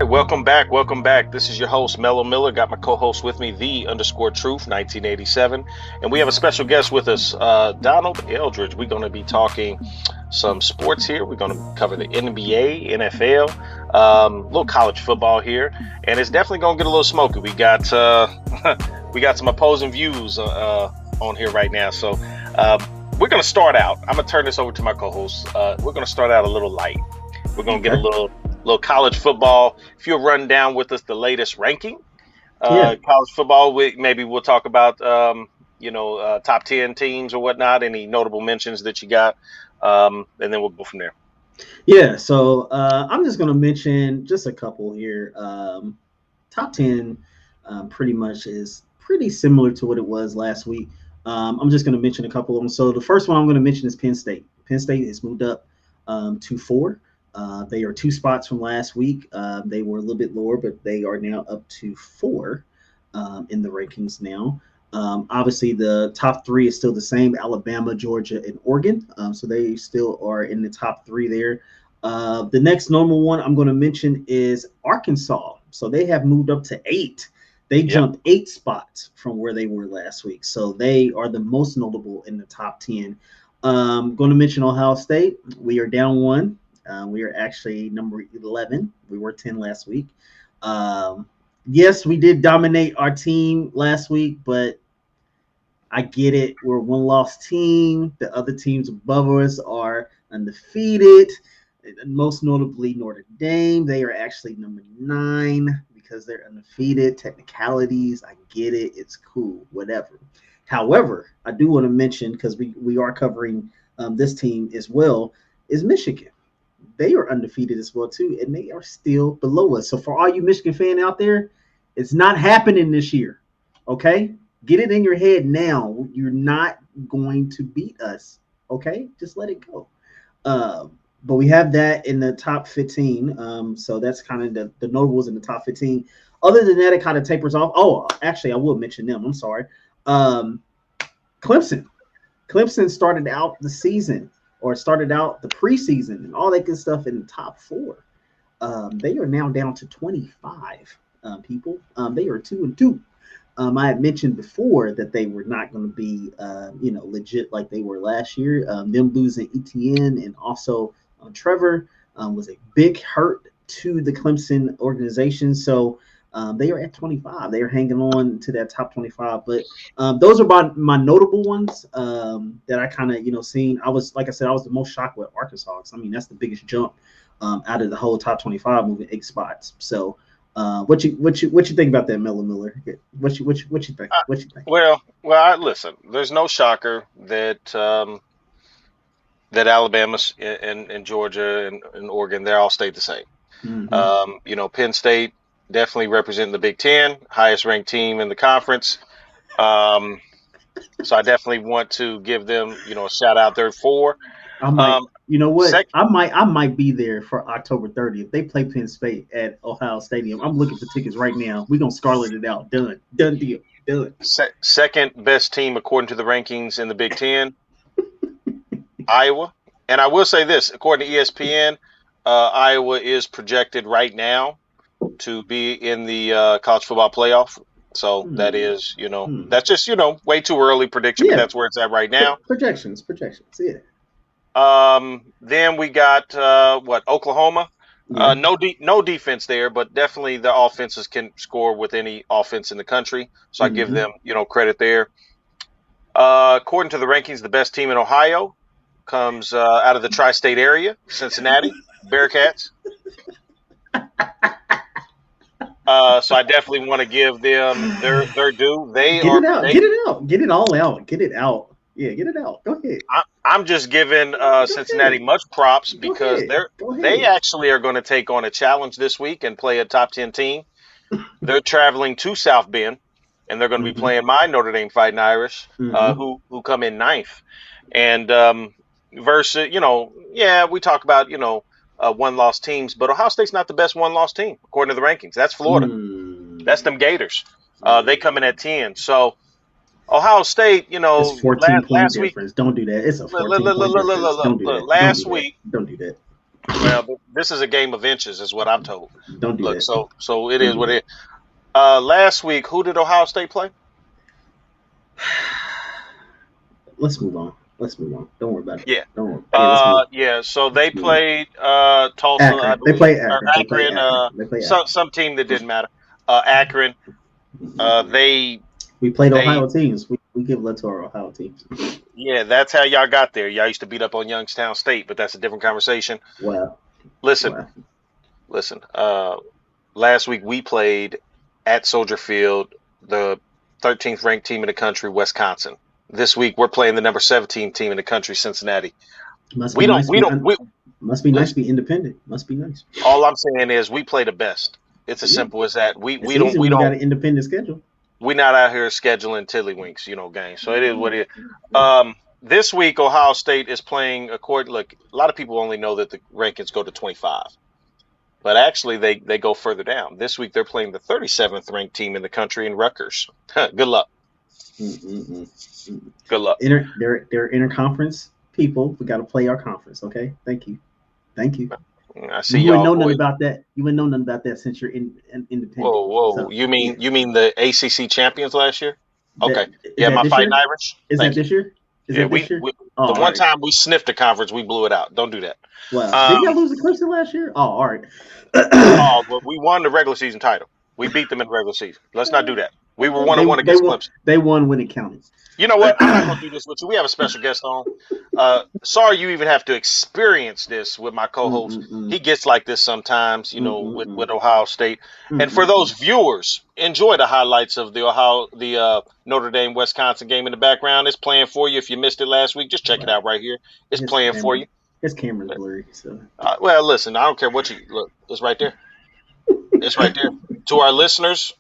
Welcome back. Welcome back. This is your host, Mello Miller. Got my co-host with me, the_truth, 1987. And we have a special guest with us, Donald Eldridge. We're going to be talking some sports here. We're going to cover the NBA, NFL, a little college football here. And it's definitely going to get a little smoky. We got we got some opposing views on here right now. So we're going to start out. I'm going to turn this over to my co-host. We're going to start out a little light. We're going to get a little college football. If you'll run down with us the latest ranking, college football, maybe we'll talk about, top 10 teams or whatnot, any notable mentions that you got, and then we'll go from there. Yeah, so I'm just going to mention just a couple here. Top 10 pretty much is pretty similar to what it was last week. I'm just going to mention a couple of them. So the first one I'm going to mention is Penn State. Penn State has moved up to 4. They are 2 spots from last week. They were a little bit lower, but they are now up to 4 in the rankings now. Obviously, the top 3 is still the same: Alabama, Georgia, and Oregon. So they still are in the top 3 there. The next normal one I'm going to mention is Arkansas. So they have moved up to 8. They jumped 8 spots from where they were last week. So they are the most notable in the top 10. Going to mention Ohio State. We are down 1. We are actually number 11. We were 10 last week. Yes, we did dominate our team last week, but I get it. We're a one-loss team. The other teams above us are undefeated. Most notably Notre Dame. They are actually number 9 because they're undefeated. Technicalities, I get it. It's cool, whatever. However, I do want to mention, because we are covering this team as well, is Michigan. They are undefeated as well too, and they are still below us. So for all you Michigan fan out there, it's not happening this year. Okay, get it in your head now. You're not going to beat us. Okay, just let it go. But we have that in the top 15. So that's kind of the notables in the top 15. Other than that, it kind of tapers off. Oh, actually, I will mention them. I'm sorry. Clemson. Clemson started out the season, or started out the preseason and all that good stuff in the top 4. They are now down to 25 people. They are 2-2. I had mentioned before that they were not going to be, legit like they were last year. Them losing Etienne and also Trevor was a big hurt to the Clemson organization. So they are at 25. They are hanging on to that top 25. But those are my notable ones that I kind of, seen. I was, like I said, I was the most shocked with Arkansas. I mean, that's the biggest jump out of the whole top 25, moving 8 spots. So what you think about that, Miller? What you think? What you think? Well, listen. There's no shocker that that Alabama and Georgia and Oregon, they all stayed the same. Mm-hmm. Penn State definitely representing the Big Ten, highest ranked team in the conference. So I definitely want to give them, a shout out there. 4. I might, you know what? Sec- I might be there for October 30th. They play Penn State at Ohio Stadium. I'm looking for tickets right now. We're gonna scarlet it out. Done deal. Done. Second best team according to the rankings in the Big Ten, Iowa. And I will say this, according to ESPN, Iowa is projected right now to be in the college football playoff. So that is, that's just, way too early prediction, but that's where it's at right now. Projections, yeah. Then we got Oklahoma. Yeah. No defense there, but definitely the offenses can score with any offense in the country. So I give them, credit there. According to the rankings, the best team in Ohio comes out of the tri-state area, Cincinnati Bearcats. So I definitely want to give them their due. Get it out. Get it all out. Get it out. Yeah, get it out. Go ahead. I'm just giving Cincinnati much props because they actually are going to take on a challenge this week and play a top 10 team. They're traveling to South Bend, and they're going to be playing my Notre Dame Fighting Irish, who come in 9th. And versus, we talk about, one-loss teams, but Ohio State's not the best one-loss team according to the rankings. That's Florida. That's them Gators. They come in at 10. So Ohio State, it's 14 point difference. Don't do that. It's a 14 point difference. Don't do that. Last week, Don't do that. Well, this is a game of inches, is what I'm told. Don't do Look, that. so it Don't is do what that. it is. Last week, who did Ohio State play? Let's move on. Let's move on. Don't worry about it. Yeah. Don't worry. Yeah, let's move. Yeah. So they Let's move on. played Tulsa, I Akron. They believe, play or Akron. They play Akron. Akron. They play Akron. Some team that didn't matter. Akron. They We played they Ohio teams. We give love to our Ohio teams. Yeah, that's how y'all got there. Y'all used to beat up on Youngstown State, but that's a different conversation. Wow. Listen, Wow. listen. Last week we played at Soldier Field, the 13th ranked team in the country, Wisconsin. This week we're playing the number 17 team in the country, Cincinnati. Must We be don't, nice to we be don't, we must be nice listen. to be independent. Must be nice. All I'm saying is we play the best. It's as Yeah. simple as that. We It's we don't easy we when you got don't an independent schedule. we're not out here scheduling tiddlywinks, games. So it is what it is. This week Ohio State is playing according. Look, a lot of people only know that the rankings go to 25. But actually, they go further down. This week, they're playing the 37th ranked team in the country in Rutgers. Good luck. Good luck. They're interconference people. We got to play our conference. Okay. Thank you. Thank you. I see You wouldn't y'all know nothing boys. about that. You wouldn't know nothing about that since you're independent. Whoa, whoa. So You yeah. mean you mean the ACC champions last year? Okay. That is Yeah, that my this fighting year? Irish. Is that Thank you. this year? Is Yeah, that this year? Oh, the all one right. time we sniffed the conference, we blew it out. Don't do that. Wow. Did y'all Um, lose to Clemson last year? Oh, all right. oh, well, we won the regular season title. We beat them in the regular season. Let's not do that. We were they 1-1 they against won Clemson. they won when it counted. You know what? I'm not going to do this with you. We have a special guest on. Sorry you even have to experience this with my co-host. Mm-mm-mm. He gets like this sometimes, with Mm-mm-mm. Ohio State. And for those Mm-mm-mm. viewers, enjoy the highlights of the Notre Dame Wisconsin game in the background. It's playing for you. If you missed it last week, just check it Right. out right here. It's His playing for camera you. his camera's blurry, so Well, listen, I don't care what you look. It's right there. It's right there. To our listeners,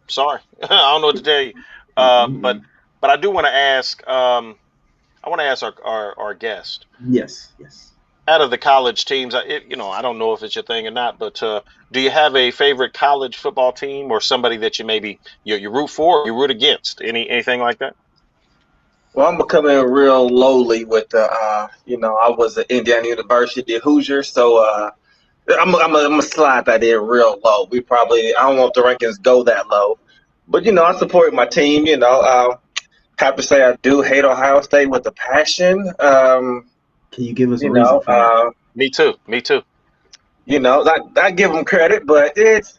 sorry, I don't know what to tell you. But Mm-mm-mm. I do want to ask. I want to ask our guest, Yes, yes. out of the college teams, I don't know if it's your thing or not, but do you have a favorite college football team or somebody that you maybe you root for or you root against? Anything like that? Well, I'm becoming real lowly with I was at Indiana University Hoosier, so I'm gonna slide that in real low. I don't want the rankings go that low, but I support my team. Have to say I do hate Ohio State with a passion. Can you give us a You reason know, for that? uh, Me too. Me too. I give them credit, but it's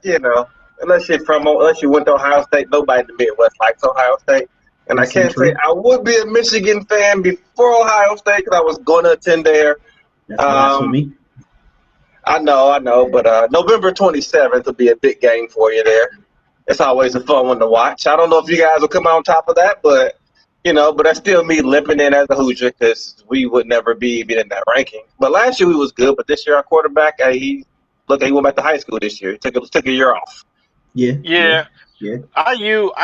unless you went to Ohio State, nobody in the Midwest likes Ohio State. And I That seems can't say true. I would be a Michigan fan before Ohio State because I was going to attend there. That's Um, blasphemy. I know, but November 27th will be a big game for you there. It's always a fun one to watch. I don't know if you guys will come out on top of that, but that's still me limping in as a Hoosier because we would never be even in that ranking. But last year we was good, but this year our quarterback, he went back to high school this year. He took a year off. Yeah, yeah, Yeah, yeah. I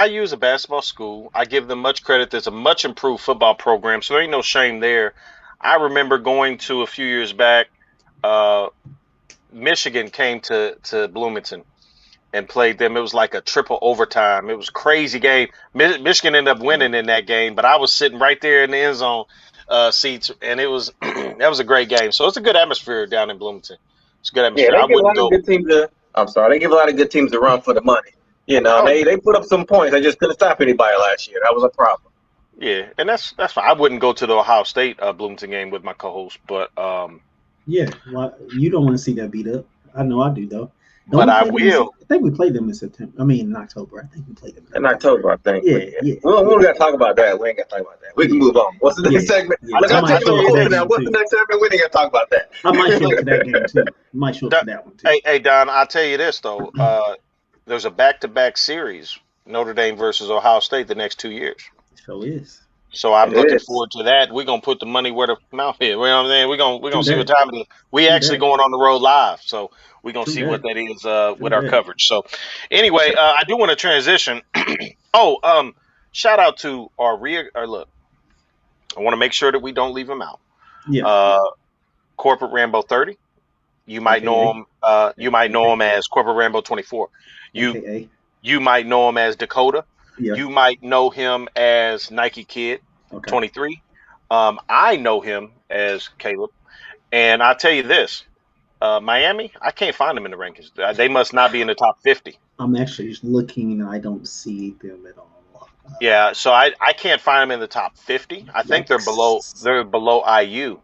use a basketball school. I give them much credit. There's a much improved football program, so there ain't no shame there. I remember going to a few years back. Uh, Michigan came to Bloomington and played them. It was like a triple overtime. It was a crazy game. Michigan ended up winning in that game, but I was sitting right there in the end zone seats, and it was that was a great game. So it's a good atmosphere down in Bloomington. It's a good Yeah, atmosphere. they I give a wouldn't lot of go. good teams to. I'm sorry, they give a lot of good teams to run for the money. Oh They put up some points. They just couldn't stop anybody last year. That was a problem. yeah, and that's fine. I wouldn't go to the Ohio State Bloomington game with my co-host, Yeah. Well, you don't want to see that beat up. I know I do though. Don't but we I play them in? will. I think we played them in September. I mean, in October. I think we played them in In October. October, I think. Yeah, But yeah, yeah, we don't, yeah, got to talk about that. We ain't got to talk about that. We can yeah, move on. What's the yeah, next segment? yeah. Look, I I'm might I taking tell a show up you to over that this, now. game What's the too. next segment? We ain't got to talk about that. I might show up to that game too. Might show up Don- to that one too. hey Don, I'll tell you this though. There's a back-to-back series, Notre Dame versus Ohio State, the next 2 years. So is. So I'm It looking is. forward to that. We're gonna put the money where the mouth is. You know what I'm saying? We're gonna True see what that. time it is. We True actually that. going on the road live, so we're gonna True see what that. that is True with our that. coverage. So anyway, I do want to transition. Oh, shout out to our rear. Or look, I want to make sure that we don't leave him out. Yeah. Uh, Corporate Rambo 30. You might know AKA. him. You might know AKA. him as Corporate Rambo 24. You AKA. you might know him as Dakota. Yeah. You might know him as Nike Kid Okay. 23. I know him as Caleb. And I tell you this, Miami, I can't find them in the rankings. They must not be in the top 50. I'm actually just looking. I don't see them at all. Yeah, so I can't find them in the top 50. I think Yikes. they're below IU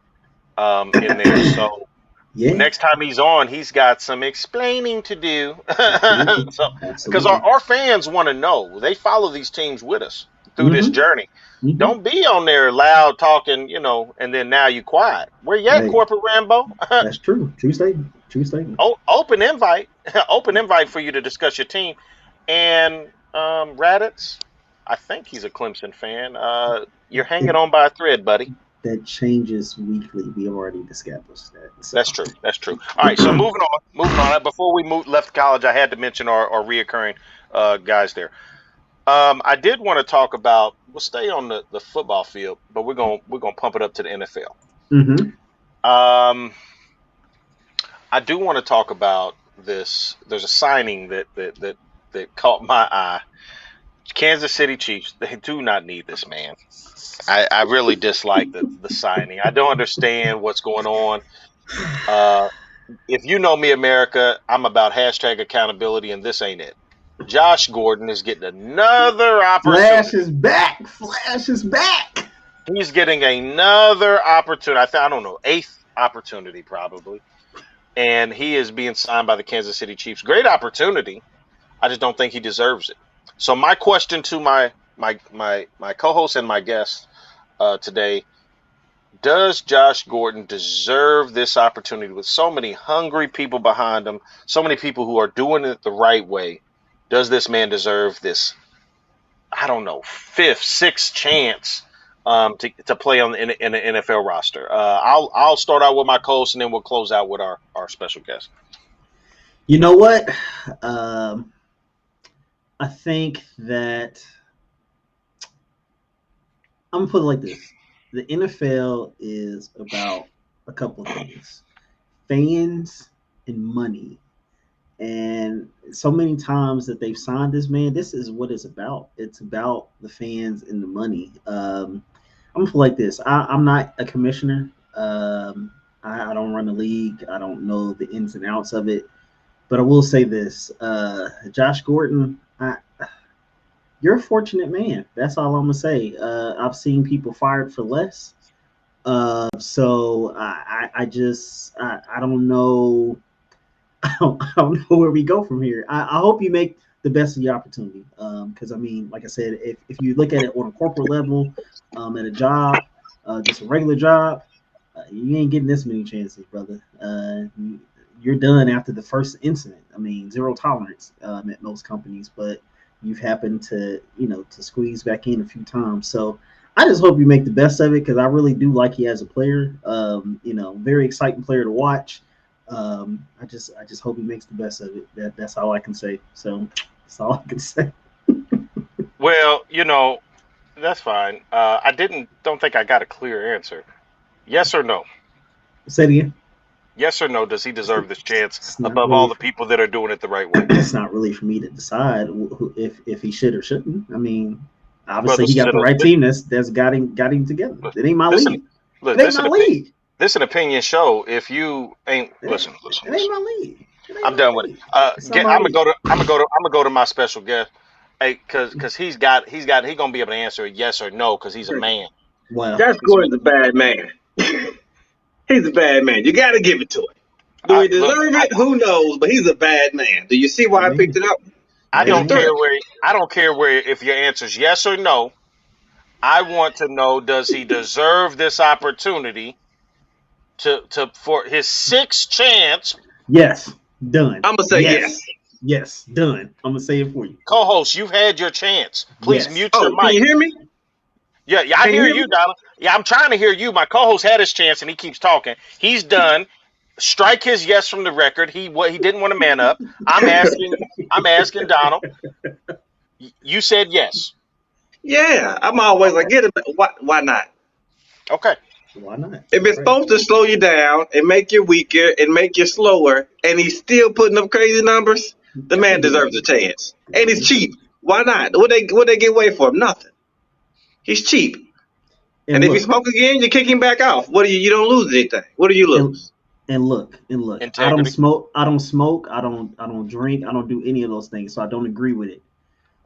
in there. So Yeah, next time he's on, he's got some explaining to do. absolutely. So because Absolutely. our fans want to know, they follow these teams with us through this Mm-hmm. journey. Mm-hmm. Don't be on there loud talking, and then now you quiet. Where you at, Hey, corporate Rambo? that's true. True statement. True statement. Open invite, open invite for you to discuss your team. And Raditz, I think he's a Clemson fan. You're hanging It, on by a thread, buddy. that changes weekly. We already established that. So. That's true. That's true. All right, so moving on. Moving on. Before we left college, I had to mention our reoccurring guys there. I did want to talk about. We'll stay on the football field, but we're gonna pump it up to the NFL. Mm-hmm. I do want to talk about this. There's a signing that caught my eye. Kansas City Chiefs. They do not need this man. I really dislike the signing. I don't understand what's going on. If you know me, America, I'm about hashtag accountability, and this ain't it. Josh Gordon is getting another opportunity. Flash is back. Flash is back. He's getting another opportunity. I don't know, 8th opportunity probably. And he is being signed by the Kansas City Chiefs. Great opportunity. I just don't think he deserves it. So my question to my co-host and my guest today: does Josh Gordon deserve this opportunity with so many hungry people behind him, so many people who are doing it the right way? Does this man deserve this, I don't know, 5th, 6th chance to play in the NFL roster? I'll start out with my co-host, and then we'll close out with our special guest. You know what? I think that I'm gonna put it like this: the NFL is about a couple of things: fans and money. And so many times that they've signed this man, this is what it's about. It's about the fans and the money. I'm gonna put it like this: I'm not a commissioner. I don't run the league. I don't know the ins and outs of it. But I will say this: Josh Gordon, you're a fortunate man. That's all I'm gonna say. I've seen people fired for less. So I just I don't know. I don't know where we go from here. I hope you make the best of your opportunity. Because I mean, like I said, if you look at it on a corporate level, at a job, just a regular job, you ain't getting this many chances, brother. You're done after the first incident. I mean, zero tolerance at most companies, but you've happened to squeeze back in a few times. So I just hope you make the best of it, because I really do like you as a player. Very exciting player to watch. I just hope he makes the best of it. That's all I can say. So that's all I can say. Well, that's fine. I don't think I got a clear answer. Yes or no? Say it again. Yes or no? Does he deserve this chance It's not above really all the people that are doing it the right way? It's not really for me to decide if he should or shouldn't. I mean, Well, obviously he got the right team that's got him together. It ain't my league. Look, It ain't my league. this an opinion show. If you ain't It listen. ain't my league. I'm done with it. I'm gonna go to my special guest. Hey, cause he's gonna be able to answer yes or no, because he's a man. Wow. Josh Gordon's a bad man. He's a bad man. You got to give it to him. Do he deserve it? Who knows? But he's a bad man. Do you see why I picked it up? I don't care where if your answer is yes or no. I want to know, does he deserve this opportunity for his 6th chance? Yes. Done. I'm gonna say yes. Yes. Done. I'm gonna say it for you. Co-host, you've had your chance. Please mute your mic. Can you hear me? Yeah, I hear you, Donald. Yeah, I'm trying to hear you. My co-host had his chance and he keeps talking. He's done. Strike his yes from the record. He didn't want to man up. I'm asking Donald. You said yes. Yeah, I'm always like, get it. Why not? Okay. Why not? If it's supposed to slow you down and make you weaker and make you slower, and he's still putting up crazy numbers, the man deserves a chance. And he's cheap. Why not? What they get away for him? Nothing. He's cheap. And if you smoke again, you kick him back off. What do you don't lose anything. What do you lose? And look, I don't Integrity. smoke. I don't smoke. I don't drink. I don't do any of those things. So I don't agree with it.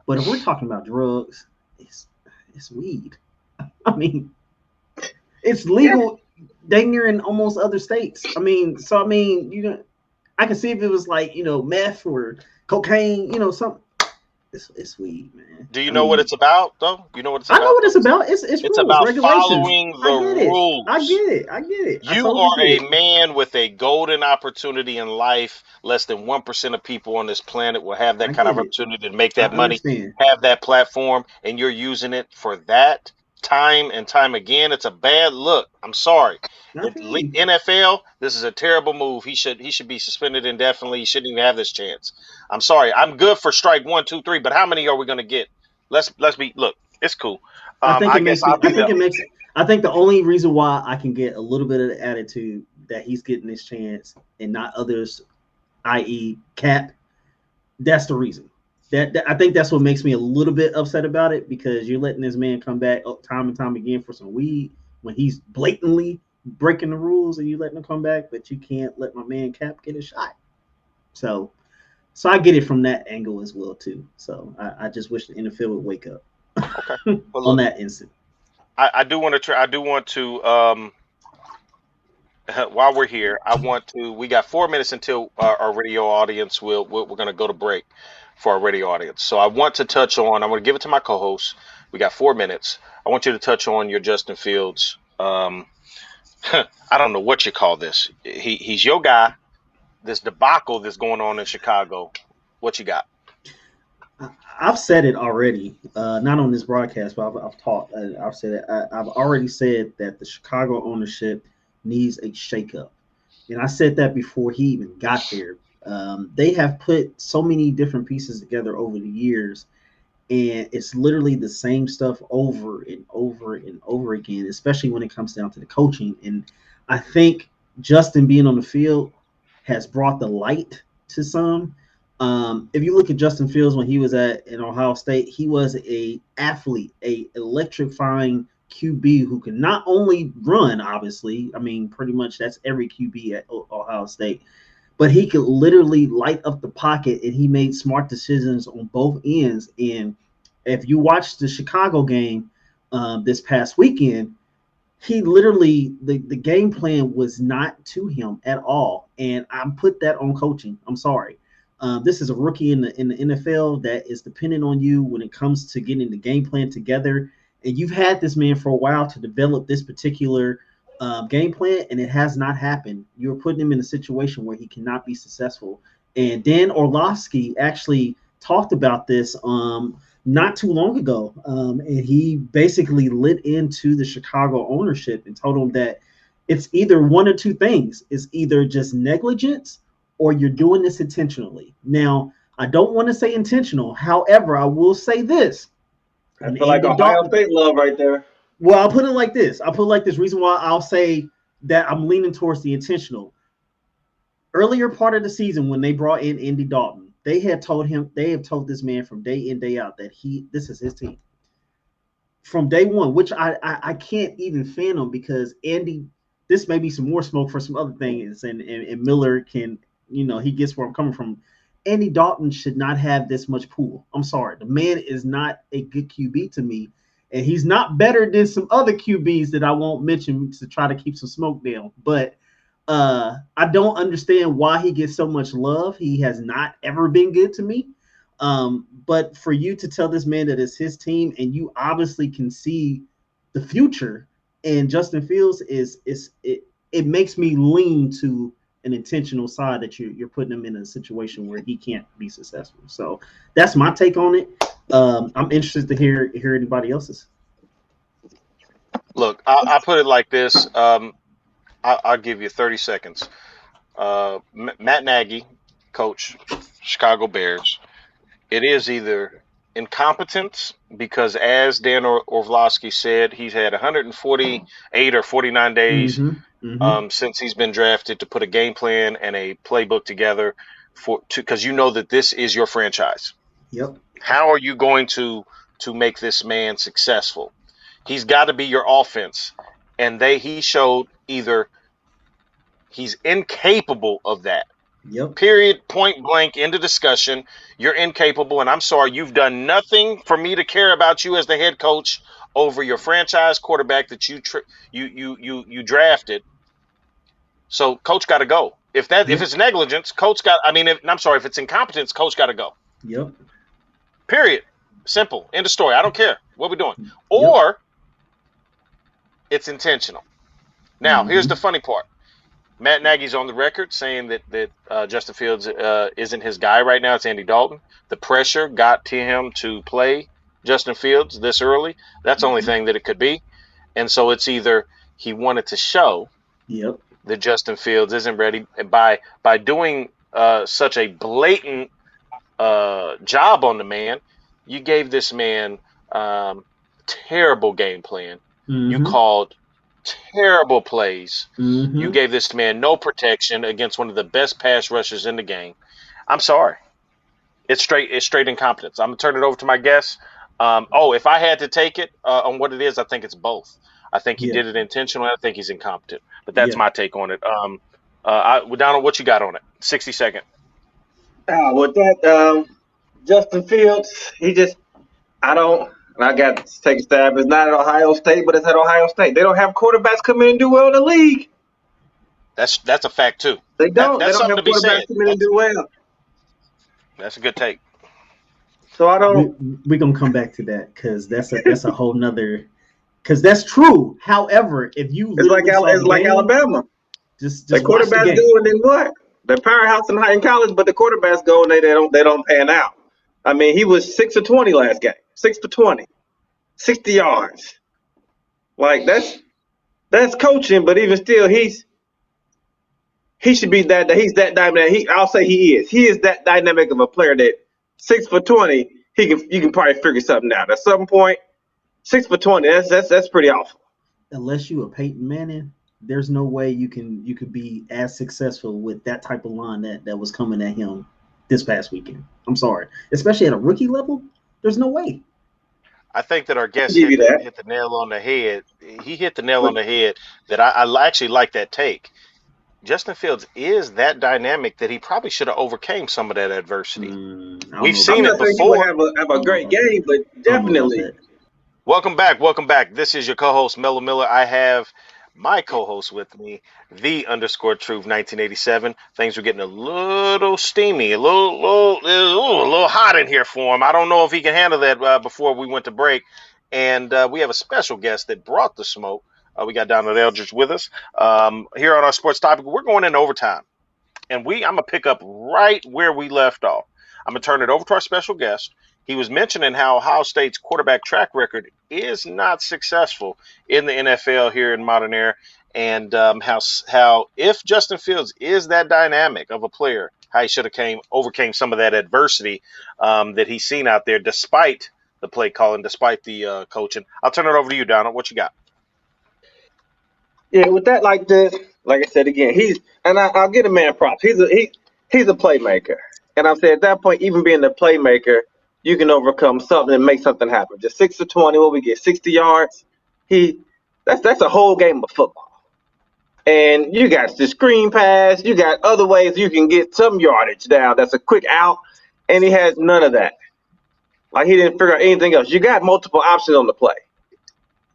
But if we're talking about drugs, it's it's weed. I mean, it's Yeah, legal dang near in almost other states. I mean, I can see if it was like meth or cocaine, something. It's weed, man. Do you I know what mean, it's about, though? You know what it's I know about, what though? it's about. It's It's rules, about regulations. following I the get it. I rules. get it. I get it. I You totally are get a it. man with a golden opportunity in life. Less than 1% of people on this planet will have that I kind get of it. opportunity to make I that money, understand. have that platform, and you're using it for that time and time again. It's a bad look. I'm sorry. I feel you. NFL, this is a terrible move. He should be suspended indefinitely. He shouldn't even have this chance. I'm sorry. I'm good for strike one, two, three, but how many are we gonna get? Let's be look. It's cool. I think I it guess makes me. I'll be the I think the only reason why I can get a little bit of the attitude that he's getting this chance and not others, i.e., Cap. That's the reason. I think that's what makes me a little bit upset about it because you're letting this man come back time and time again for some weed when he's blatantly breaking the rules and you letting him come back, but you can't let my man Cap get a shot. So, so I get it from that angle as well too. So I just wish the NFL would wake up okay. Well, on look. that instant. I do want to try. I do want to. While we're here, I want to. We got 4 minutes until our radio audience we're going to go to break for our radio audience. So I want to touch on. I'm going to give it to my co-host. We got 4 minutes. I want you to touch on your Justin Fields. I don't know what you call this. He's your guy. This debacle that's going on in Chicago. What you got? I've said it already, not on this broadcast, but I've talked. I've said it. I've already said that the Chicago ownership needs a shakeup, and I said that before he even got there. They have put so many different pieces together over the years, and it's literally the same stuff over and over and over again, especially when it comes down to the coaching. And I think Justin being on the field has brought the light to some. If you look at Justin Fields when he was at in Ohio State, he was a athlete, a electrifying QB who can not only run, obviously, I mean, pretty much that's every QB at Ohio State, but he could literally light up the pocket and he made smart decisions on both ends. And if you watch the Chicago game this past weekend, he literally the game plan was not to him at all, and I put that on coaching. I'm sorry. This is a rookie in the NFL that is dependent on you when it comes to getting the game plan together, and you've had this man for a while to develop this particular game plan, and it has not happened. You're putting him in a situation where he cannot be successful. And Dan Orlovsky actually talked about this not too long ago. And he basically lit into the Chicago ownership and told them that it's either one or two things. It's either just negligence or you're doing this intentionally. Now, I don't want to say intentional. However, I will say this. I And feel like Andy Ohio Dalton, State love right there. well, I'll put it like this. I'll put it like this. Reason why I'll say that I'm leaning towards the intentional. Earlier part of the season when they brought in Andy Dalton, they have told this man from day in, day out that this is his team. From day one, which I can't even fathom because Andy, this may be some more smoke for some other things, and Miller can, he gets where I'm coming from. Andy Dalton should not have this much pool. I'm sorry. The man is not a good QB to me, and he's not better than some other QBs that I won't mention to try to keep some smoke down. But I don't understand why he gets so much love. He has not ever been good to me. But for you to tell this man that it's his team and you obviously can see the future, and Justin Fields it makes me lean to an intentional side that you're putting him in a situation where he can't be successful. So that's my take on it. I'm interested to hear anybody else's. Look, I put it like this. I'll give you 30 seconds. Matt Nagy, coach, Chicago Bears. It is either incompetence because, as Dan Orlovsky said, he's had 148 or 49 days Mm-hmm. Mm-hmm. since he's been drafted to put a game plan and a playbook together because you know that this is your franchise. Yep. How are you going to make this man successful? He's got to be your offense, and he showed either He's incapable of that. Yep. Period, point blank, end of discussion. You're incapable, and I'm sorry, you've done nothing for me to care about you as the head coach over your franchise quarterback that you drafted. So coach got to go. If it's negligence, coach got. I mean, I'm sorry, if it's incompetence, coach got to go. Yep. Period. Simple. End of story. I don't care what we're doing. Yep. Or it's intentional. Now, here's the funny part. Matt Nagy's on the record saying that Justin Fields isn't his guy right now. It's Andy Dalton. The pressure got to him to play Justin Fields this early. That's the only thing that it could be. And so it's either he wanted to show that Justin Fields isn't ready by doing such a blatant job on the man. You gave this man terrible game plan. You called terrible plays. You gave this man no protection against one of the best pass rushers in the game. I'm sorry. It's straight incompetence. I'm gonna turn it over to my guest. If I had to take it on what it is, I think it's both. I think he did it intentionally. I think he's incompetent. But that's my take on it. Donald, what you got on it? 60 second. With that, Justin Fields, I got to take a stab. It's not at Ohio State, but it's at Ohio State. They don't have quarterbacks come in and do well in the league. That's a fact too. They don't. That's they don't have quarterbacks come in and do well. That's a good take. So I don't. We're gonna come back to that because that's a whole nother. Because that's true. However, if you it's like Alabama. Just the quarterbacks go and then what? They're powerhouse in college, but the quarterbacks go and they don't pan out. I mean, he was 6 for 20 last game. 6 for 20, 60 yards. Like that's coaching, but even still, he should be that. He's that dynamic. I'll say he is. He is that dynamic of a player that 6 for 20. You can probably figure something out at some point. 6 for 20. That's pretty awful. Unless you are Peyton Manning, there's no way you could be as successful with that type of line that was coming at him this past weekend. I'm sorry, especially at a rookie level. There's no way. I think that our guest hit the nail on the head. He hit the nail on the head that I actually like that take. Justin Fields is that dynamic that he probably should have overcame some of that adversity. We've seen it before. Have a great game, but definitely. Welcome back. This is your co-host, Mellow Miller. I have my co-host with me, the _truth 1987. Things were getting a little steamy, a little hot in here for him. I don't know if he can handle that before we went to break. And we have a special guest that brought the smoke. We got Donald Eldridge with us. Here on our sports topic, we're going into overtime. And I'm going to pick up right where we left off. I'm going to turn it over to our special guest. He was mentioning how Ohio State's quarterback track record is not successful in the NFL here in modern era, and how if Justin Fields is that dynamic of a player, how he should have overcame some of that adversity that he's seen out there, despite the play calling, despite the coaching. I'll turn it over to you, Donald. What you got? Yeah, with that like I said again, I'll get a man props. He's a playmaker, and I've said at that point, even being the playmaker, you can overcome something and make something happen. Just 6 for 20, what we get, 60 yards. That's a whole game of football. And you got the screen pass, you got other ways you can get some yardage down. That's a quick out, and he has none of that. Like he didn't figure out anything else. You got multiple options on the play.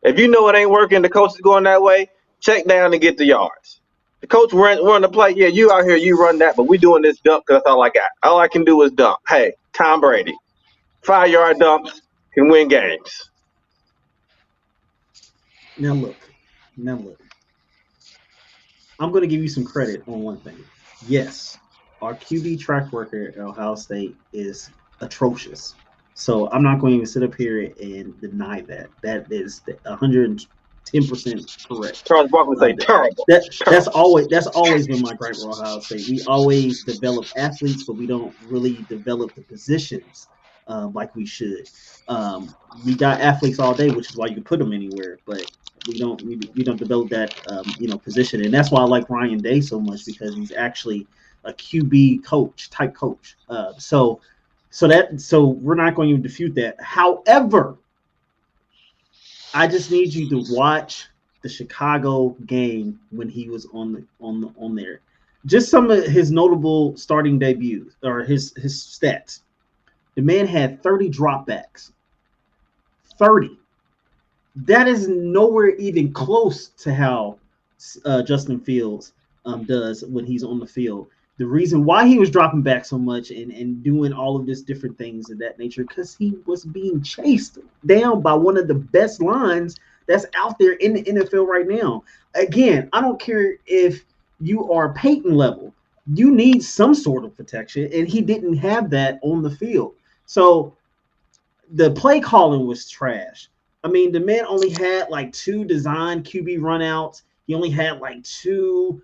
If you know it ain't working, the coach is going that way, check down and get the yards. The coach run the play. Yeah, you out here, you run that, but we doing this dump because that's all I got. All I can do is dump. Hey, Tom Brady. 5-yard dumps can win games. Now look. I'm going to give you some credit on one thing. Yes, our QB track record at Ohio State is atrocious. So I'm not going to even sit up here and deny that. That is 110% correct. Charles Barkley say terrible. That's always been my gripe with Ohio State. We always develop athletes, but we don't really develop the positions like we should. We got athletes all day, which is why you can put them anywhere, but we don't develop that position, and that's why I like Ryan Day so much, because he's actually a QB type coach. So we're not going to refute that. However, I just need you to watch the Chicago game when he was on there. Just some of his notable starting debuts or his stats. The man had 30 dropbacks. 30. That is nowhere even close to how Justin Fields does when he's on the field. The reason why he was dropping back so much and doing all of this different things of that nature, because he was being chased down by one of the best lines that's out there in the NFL right now. Again, I don't care if you are Peyton level. You need some sort of protection, and he didn't have that on the field. So the play calling was trash. I mean, the man only had like 2 designed QB runouts. He only had like 2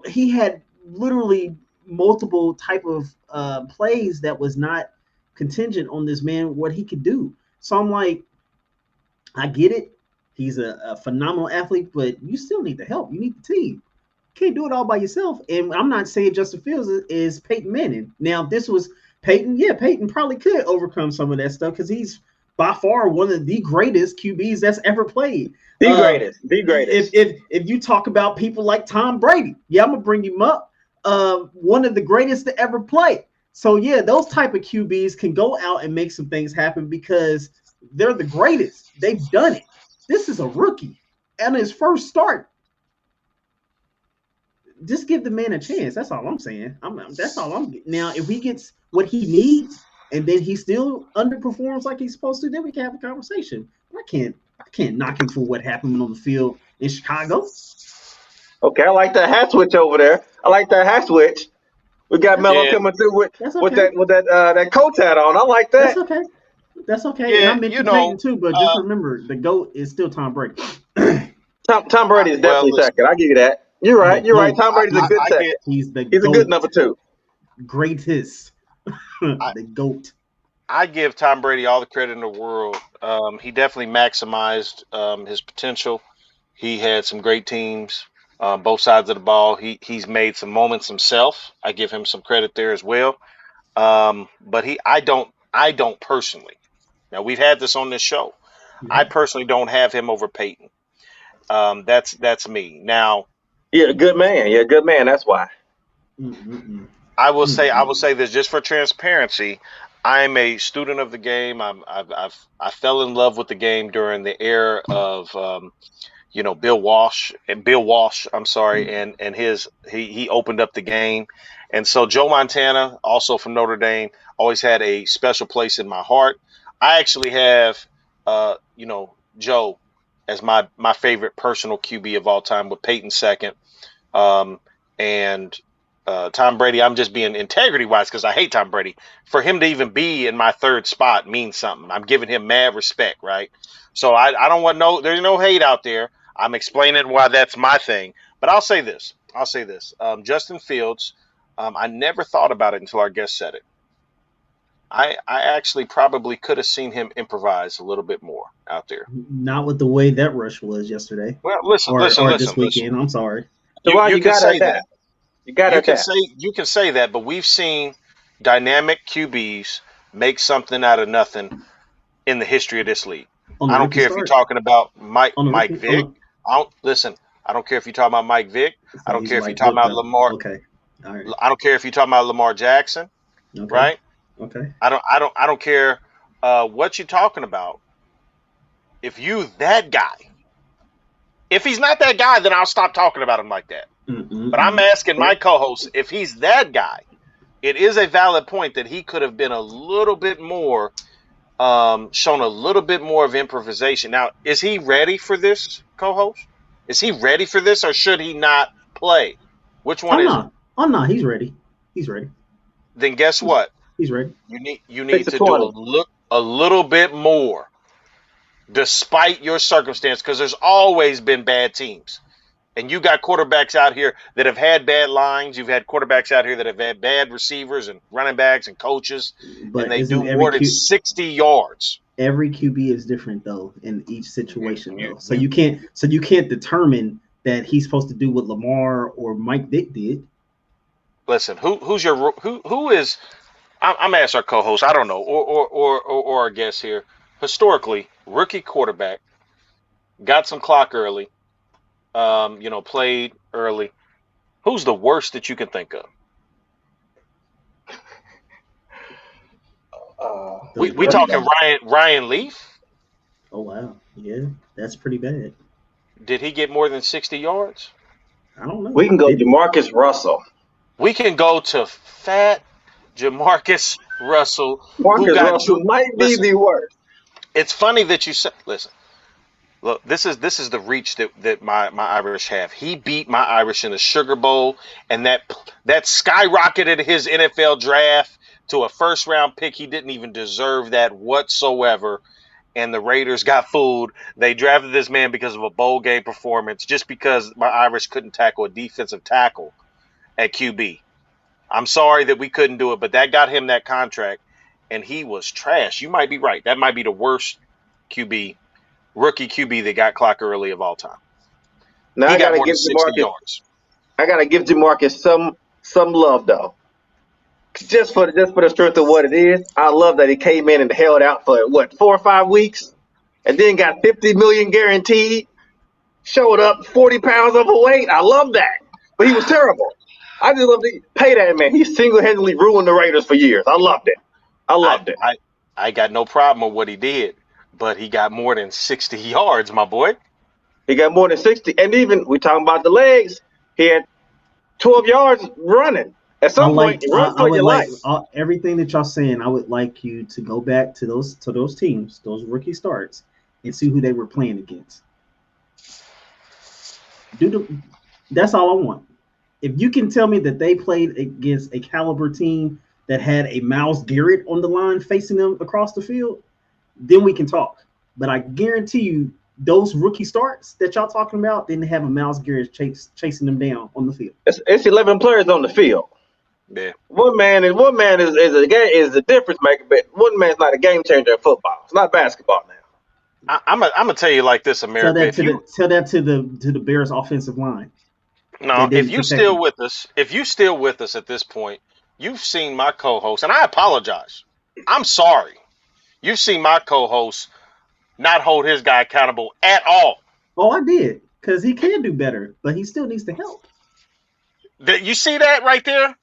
he had literally multiple type of plays that was not contingent on this man, what he could do. So I'm like, I get it. He's a phenomenal athlete, but you still need the help. You need the team. You can't do it all by yourself. And I'm not saying Justin Fields is Peyton Manning. Now, if this was Peyton, yeah, Peyton probably could overcome some of that stuff because he's by far one of the greatest QBs that's ever played. The greatest. If you talk about people like Tom Brady, yeah, I'm gonna bring him up. One of the greatest to ever play. So yeah, those type of QBs can go out and make some things happen because they're the greatest. They've done it. This is a rookie and his first start. Just give the man a chance. That's all I'm saying. That's all I'm getting. Now, if he gets what he needs and then he still underperforms like he's supposed to, then we can have a conversation. But I can't knock him for what happened on the field in Chicago. Okay, I like that hat switch over there. I like that hat switch. We got Melo coming through with that coach hat on. I like that. That's okay. Yeah, and I mentioned Peyton too, but just remember the GOAT is still Tom Brady. Tom Brady is definitely second. I give you that. You're right. Tom Brady's a good second. He's a good number 2. Greatest. The GOAT. I give Tom Brady all the credit in the world. He definitely maximized his potential. He had some great teams, both sides of the ball. He's made some moments himself. I give him some credit there as well. But I don't personally. Now we've had this on this show. Yeah. I personally don't have him over Peyton. That's me. Now, you're a good man. You're a good man. That's why. I will say this just for transparency. I'm a student of the game. I fell in love with the game during the era of Bill Walsh. I'm sorry, and he opened up the game, and so Joe Montana, also from Notre Dame, always had a special place in my heart. I actually have Joe as my favorite personal QB of all time, with Peyton second, and Tom Brady. I'm just being integrity wise because I hate Tom Brady. For him to even be in my third spot means something. I'm giving him mad respect, right? So I don't want there's no hate out there. I'm explaining why that's my thing. But I'll say this. Justin Fields, I never thought about it until our guest said it. I actually probably could have seen him improvise a little bit more out there. Not with the way that rush was yesterday. Well, listen, this weekend. I'm sorry. You can say that. You can say that, but we've seen dynamic QBs make something out of nothing in the history of this league. I don't care if you're talking about Mike Vick. I don't care if you're talking about Mike Vick. I don't care if you're talking about Lamar. Okay. All right. I don't care if you're talking about Lamar Jackson. Okay. Right? Okay. I don't care what you're talking about. If you that guy, if he's not that guy, then I'll stop talking about him like that. But I'm asking my co-host, if he's that guy, it is a valid point that he could have been a little bit more, shown a little bit more of improvisation. Now, is he ready for this, co-host? Is he ready for this, or should he not play? Which one is it? Oh no, he's ready. He's ready. Then guess what? He's ready. You need to do a little bit more, despite your circumstance, because there's always been bad teams. And you got quarterbacks out here that have had bad lines. You've had quarterbacks out here that have had bad receivers and running backs and coaches, and they do more than 60 yards. Every QB is different though in each situation, though. So you can't determine that he's supposed to do what Lamar or Mike Vick did. Listen, who is? I'm gonna ask our co-host. I don't know, or our guest here. Historically, rookie quarterback got some clock early, played early. Who's the worst that you can think of? We talking Ryan Leaf? Oh wow, yeah, that's pretty bad. Did he get more than 60 yards? I don't know. We can go Jamarcus Russell. We can go to fat Jamarcus Russell, who Marcus got Russell might be the worst. It's funny that you said. Listen, look. This is the reach that my Irish have. He beat my Irish in the Sugar Bowl, and that skyrocketed his NFL draft to a first round pick. He didn't even deserve that whatsoever. And the Raiders got fooled. They drafted this man because of a bowl game performance, just because my Irish couldn't tackle a defensive tackle at QB. I'm sorry that we couldn't do it, but that got him that contract, and he was trash. You might be right. That might be the worst rookie QB that got clock early of all time. Now he I got gotta more give than 60 Jamarcus. yards. I gotta give Jamarcus some love though. Just for the strength of what it is, I love that he came in and held out for 4 or 5 weeks, and then got $50 million guaranteed. Showed up 40 pounds overweight. I love that, but he was terrible. I just love to pay that man. He single-handedly ruined the Raiders for years. I loved it. I got no problem with what he did, but he got more than 60 yards, my boy. He got more than 60, and even we talking about the legs. He had 12 yards running. At some point, run for your life. Everything that y'all saying, I would like you to go back to those teams, those rookie starts, and see who they were playing against. That's all I want. If you can tell me that they played against a caliber team that had a Myles Garrett on the line facing them across the field, then we can talk. But I guarantee you, those rookie starts that y'all talking about didn't have a Myles Garrett chasing them down on the field. It's 11 players on the field. Yeah. One man is a difference maker, but one man's not a game changer in football. It's not basketball now. I'm gonna tell you like this, America. Tell that to the Bears offensive line. No, if you still with us at this point, you've seen my co-host, and I apologize. I'm sorry. You've seen my co-host not hold his guy accountable at all. Oh, I did, because he can do better, but he still needs to help. You see that right there?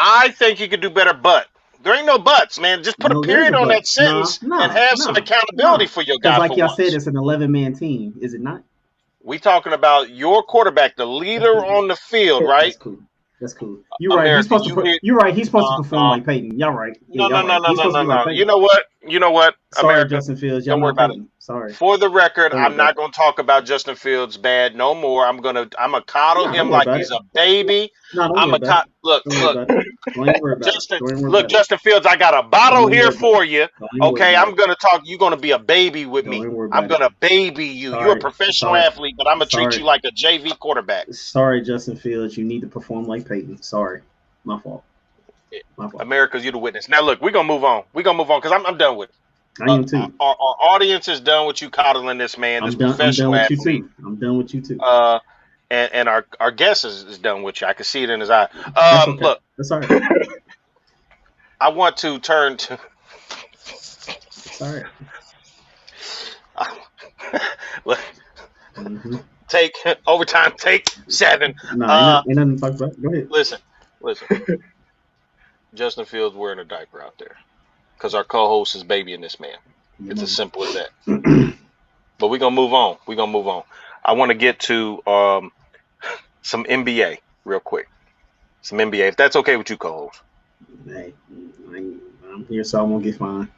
I think he could do better, but there ain't no buts, man. Just put a period on that sentence and have some accountability for your guy. Like y'all said, it's an 11-man team, is it not? We talking about your quarterback, the leader on the field, right? That's cool. You're right. He's supposed to perform like Peyton. Y'all right. No. You know what? Sorry, America, Justin Fields. Don't worry about it. Sorry. For the record, I'm not going to talk about Justin Fields bad no more. I'm gonna coddle him like he's a baby. Look, Justin Fields, I got a bottle here for you. Okay, I'm gonna talk. You're gonna be a baby with me. I'm gonna baby you. You're a professional athlete, but I'm gonna treat you like a JV quarterback. Sorry, Justin Fields. You need to perform like Peyton. Sorry, my fault. America's you the witness. Now look, we're gonna move on. Because I'm done with it. I am too. Our audience is done with you coddling this man, this professional athlete. I'm done with you too. And our guest is done with you. I can see it in his eye. Look, that's all right. I want to turn to. Sorry. Look, take overtime. Take 7. No, ain't nothing to talk about. Go ahead. Listen. Justin Fields wearing a diaper out there because our co-host is babying this man. It's as simple as that. But we're gonna move on. I want to get to some NBA real quick. Some NBA, if that's okay with you, co-host. Hey, I'm here, so I won't get fined.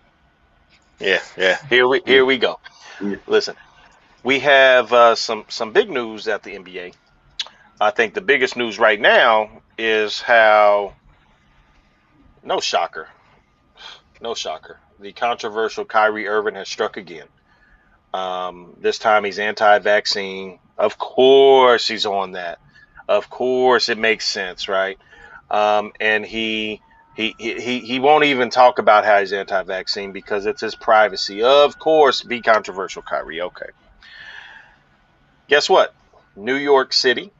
Yeah. Here we go. Yeah. Listen, we have some big news at the NBA. I think the biggest news right now is how, no shocker, the controversial Kyrie Irving has struck again. This time he's anti-vaccine. Of course he's on that. Of course it makes sense, right? And he won't even talk about how he's anti-vaccine because it's his privacy. Of course, be controversial, Kyrie. Okay. Guess what? New York City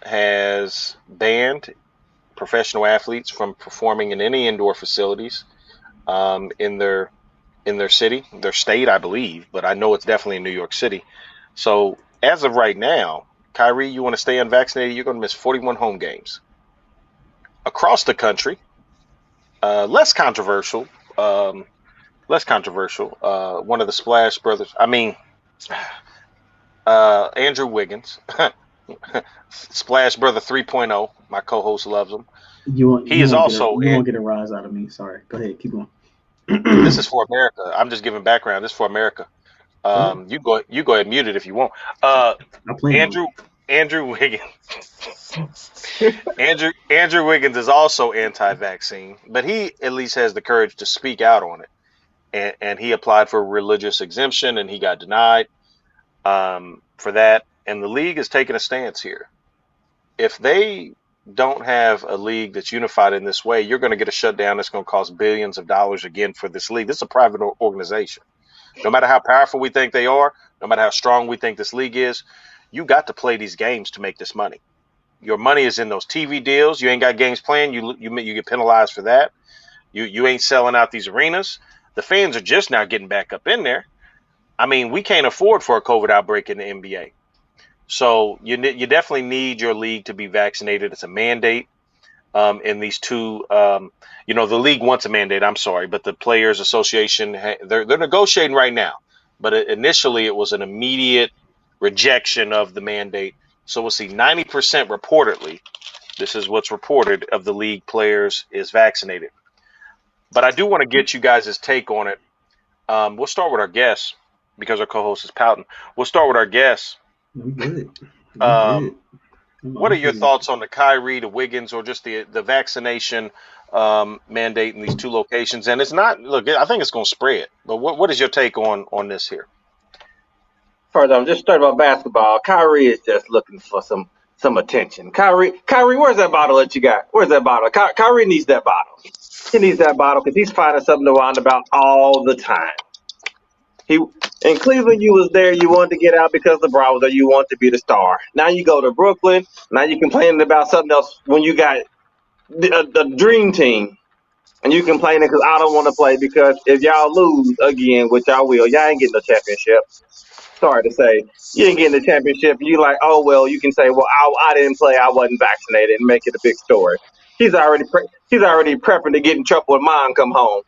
has banned professional athletes from performing in any indoor facilities in their in their city, their state, I believe, but I know it's definitely in New York City. So as of right now, Kyrie, you want to stay unvaccinated, you're going to miss 41 home games across the country. Less controversial. Less controversial. One of the Splash Brothers. I mean, Andrew Wiggins, Splash Brother 3.0. My co-host loves him. He is also. You won't get a rise out of me. Sorry. Go ahead. Keep going. This is for America. I'm just giving background. This is for America. You go ahead and mute it if you want. Andrew Wiggins. Andrew Wiggins is also anti-vaccine, but he at least has the courage to speak out on it. And he applied for a religious exemption and he got denied for that. And the league is taking a stance here. If they don't have a league that's unified in this way, you're going to get a shutdown that's going to cost billions of dollars again for this league. This is a private organization. No matter how powerful we think they are, no matter how strong we think this league is, you got to play these games to make this money. Your money is in those TV deals. You ain't got games playing. You get penalized for that. You ain't selling out these arenas. The fans are just now getting back up in there. I mean, we can't afford for a COVID outbreak in the NBA. So you definitely need your league to be vaccinated. It's a mandate in these two. The league wants a mandate. I'm sorry, but the Players Association, they're negotiating right now. But initially, it was an immediate rejection of the mandate. So we'll see 90% reportedly. This is what's reported of the league players is vaccinated. But I do want to get you guys' take on it. We'll start with our guests because our co-host is pouting. We'll start with our guests. I'm good. What are your thoughts on the Kyrie, the Wiggins, or just the vaccination mandate in these two locations? And it's not, look, I think it's going to spread. But what is your take on this here? First, I'm just starting about basketball. Kyrie is just looking for some attention. Kyrie, where's that bottle that you got? Where's that bottle? Kyrie needs that bottle. He needs that bottle because he's finding something to whine about all the time. In Cleveland, you was there. You wanted to get out because LeBron was there. You want to be the star. Now you go to Brooklyn. Now you're complaining about something else when you got the dream team. And you complaining because I don't want to play because if y'all lose again, which y'all will, y'all ain't getting the championship. Sorry to say, you ain't getting the championship. You like, oh, well, you can say, well, I didn't play. I wasn't vaccinated and make it a big story. He's already prepping to get in trouble when mom come home.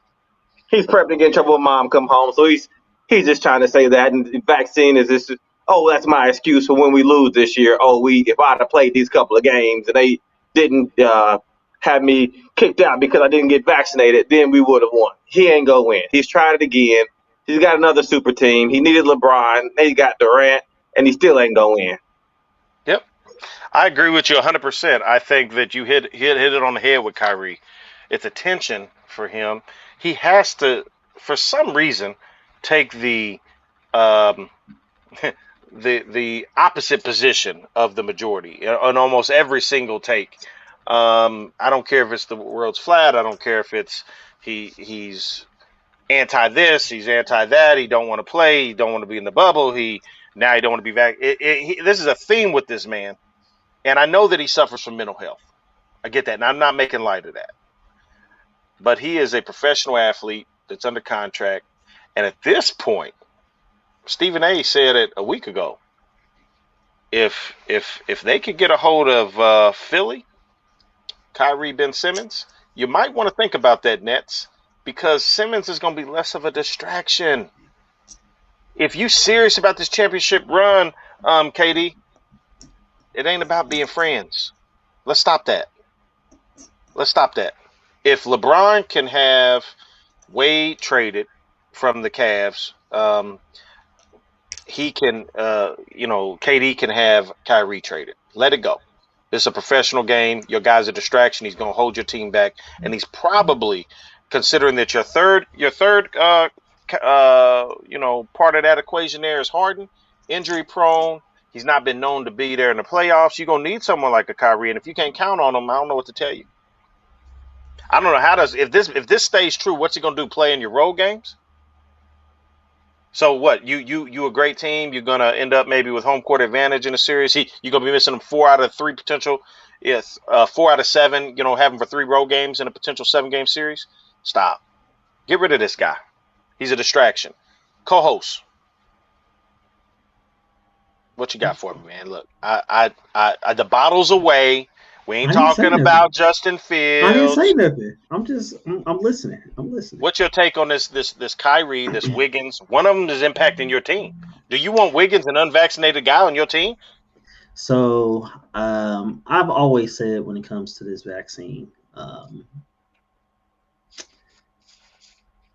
He's prepping to get in trouble when mom come home. So he's just trying to say that. And the vaccine is this. Oh, that's my excuse for when we lose this year. Oh, if I'd have played these couple of games and they didn't have me kicked out because I didn't get vaccinated, then we would have won. He ain't gonna win. He's tried it again. He's got another super team. He needed LeBron. He got Durant, and he still ain't gonna win. Yep, I agree with you 100%. I think that you hit it on the head with Kyrie. It's attention for him. He has to, for some reason, take the the opposite position of the majority on almost every single take. I don't care if it's the world's flat. I don't care if it's he's anti this, he's anti that. He don't want to play. He don't want to be in the bubble. He don't want to be back. This is a theme with this man, and I know that he suffers from mental health. I get that, and I'm not making light of that. But he is a professional athlete that's under contract, and at this point, Stephen A. said it a week ago. If they could get a hold of Philly, Kyrie, Ben Simmons, you might want to think about that, Nets, because Simmons is going to be less of a distraction. If you serious about this championship run, KD, it ain't about being friends. Let's stop that. If LeBron can have Wade traded from the Cavs, he can, KD can have Kyrie traded. Let it go. It's a professional game. Your guy's a distraction. He's going to hold your team back, and he's probably, considering that your third part of that equation there is Harden, injury prone. He's not been known to be there in the playoffs. You're going to need someone like a Kyrie, and if you can't count on him, I don't know what to tell you. I don't know if this stays true, what's he going to do? Play in your road games? So what? You a great team. You're gonna end up maybe with home court advantage in a series. You're gonna be missing him 4 out of 3 potential. Yes, 4 out of 7. Have him for 3 road games in a potential 7-game series. Stop. Get rid of this guy. He's a distraction. Co-host, what you got for me, man? Look, the bottle's away. We ain't I didn't say talking nothing. about Justin I didn't say Fields. nothing. I'm listening. I'm listening. What's your take on this Kyrie, this Wiggins? One of them is impacting your team. Do you want Wiggins, an unvaccinated guy, on your team? So I've always said when it comes to this vaccine,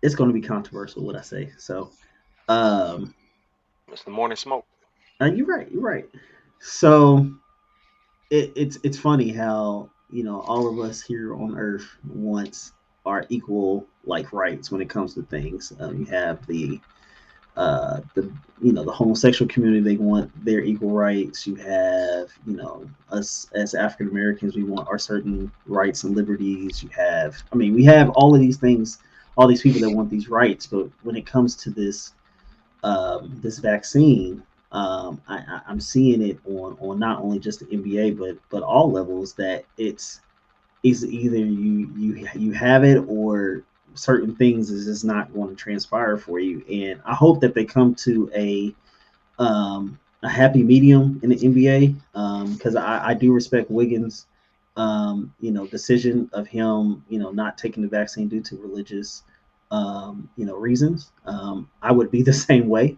it's going to be controversial what I say. So It's the morning smoke. you're right. You're right. So it's funny how all of us here on Earth wants our equal like rights when it comes to things. You have the the homosexual community, they want their equal rights. You have us as African Americans, we want our certain rights and liberties. We have all of these things, all these people that want these rights, but when it comes to this vaccine, I'm seeing it on not only just the NBA but all levels, that it's either you have it, or certain things is just not going to transpire for you. And I hope that they come to a happy medium in the NBA, because I do respect Wiggins, decision of him, not taking the vaccine due to religious, reasons. I would be the same way.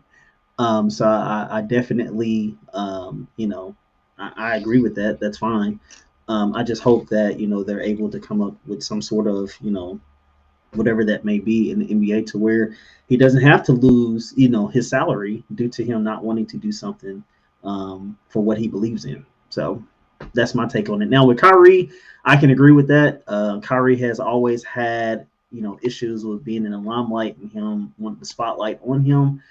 So I definitely, I agree with that. That's fine. I just hope that they're able to come up with some sort of whatever that may be in the NBA, to where he doesn't have to lose his salary due to him not wanting to do something for what he believes in. So that's my take on it. Now with Kyrie, I can agree with that. Kyrie has always had issues with being in the limelight and him wanting the spotlight on him.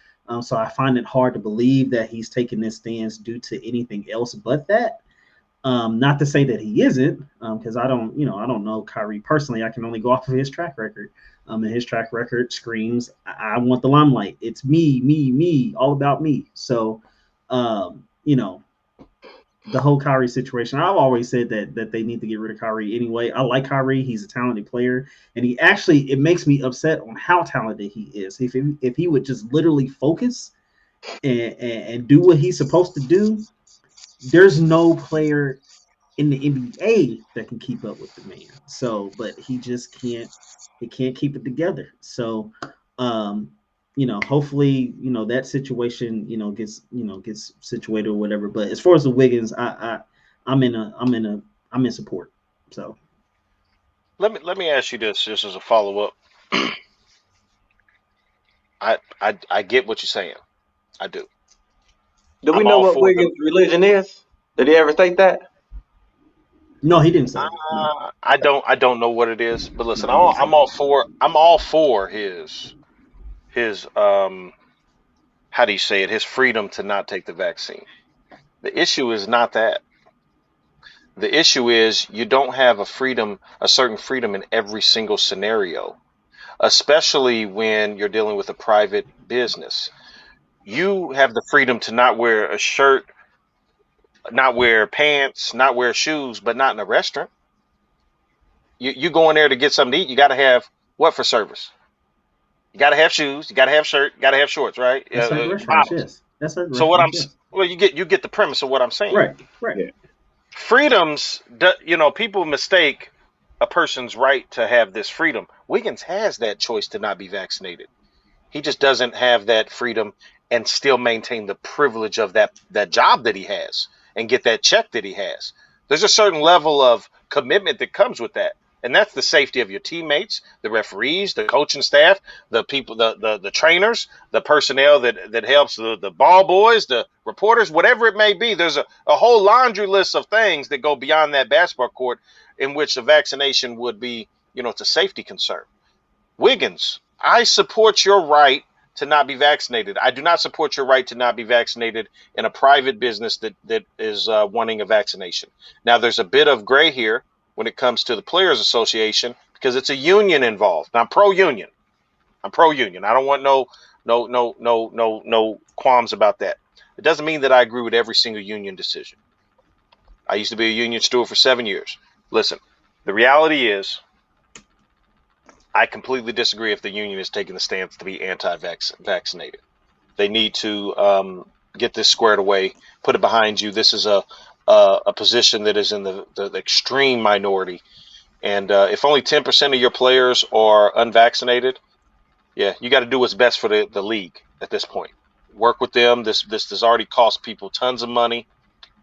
So I find it hard to believe that he's taking this stance due to anything else but that. Not to say that he isn't, because I don't know Kyrie personally. I can only go off of his track record. And his track record screams, I want the limelight. It's me, me, me, all about me. So, the whole Kyrie situation, I've always said that they need to get rid of Kyrie anyway. I like Kyrie. He's a talented player. And it makes me upset on how talented he is. If he would just literally focus and do what he's supposed to do, there's no player in the NBA that can keep up with the man. So, but he just can't. He can't keep it together. So, hopefully, that situation, gets situated or whatever. But as far as the Wiggins, I'm in support. So, Let me ask you this, just as a follow up. I get what you're saying. I do. Do we I'm know all what for the. Wiggins' religion is? Did he ever state that? no, he didn't say. No, I don't know what it is, but no, listen, he didn't say. I'm all for his how do you say it? His freedom to not take the vaccine. The issue is not that. The issue is you don't have a certain freedom in every single scenario, especially when you're dealing with a private business. You have the freedom to not wear a shirt, not wear pants, not wear shoes, but not in a restaurant. You go in there to get something to eat, you got to have what for service? You got to have shoes, you got to have shirt, you got to have shorts, right? That's certain restaurants, Bottoms. yes. That's certain So what restaurants, yes. well, you get the premise of what I'm saying. Right, right. Yeah. Freedoms, people mistake a person's right to have this freedom. Wiggins has that choice to not be vaccinated. He just doesn't have that freedom and still maintain the privilege of that job that he has and get that check that he has. There's a certain level of commitment that comes with that. And that's the safety of your teammates, the referees, the coaching staff, the people, the trainers, the personnel that helps the ball boys, the reporters, whatever it may be. There's a whole laundry list of things that go beyond that basketball court in which a vaccination would be, it's a safety concern. Wiggins, I support your right to not be vaccinated. I do not support your right to not be vaccinated in a private business that is wanting a vaccination. Now, there's a bit of gray here when it comes to the Players Association because it's a union involved. Now, I'm pro-union. I'm pro-union. I don't want no qualms about that. It doesn't mean that I agree with every single union decision. I used to be a union steward for 7 years. Listen, the reality is I completely disagree if the union is taking the stance to be anti-vaccinated. They need to get this squared away, put it behind you. This is a position that is in the extreme minority. And if only 10% of your players are unvaccinated, yeah, you got to do what's best for the league at this point. Work with them. This has already cost people tons of money,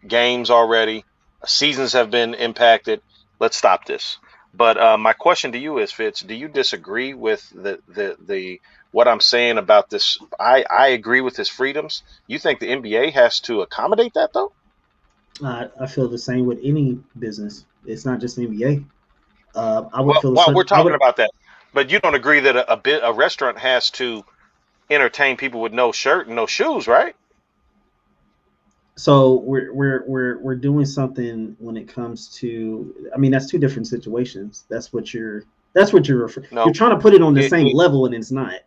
games already. Seasons have been impacted. Let's stop this. But my question to you is, Fitz, do you disagree with the what I'm saying about this? I agree with his freedoms. You think the NBA has to accommodate that though? I feel the same with any business. It's not just the NBA. I would feel the Well, we're same. I talking would. about that, but you don't agree that a restaurant has to entertain people with no shirt and no shoes, right? So we're doing something when it comes to. I mean, that's two different situations. You're No, trying to put it on the it, same it, level, and it's not.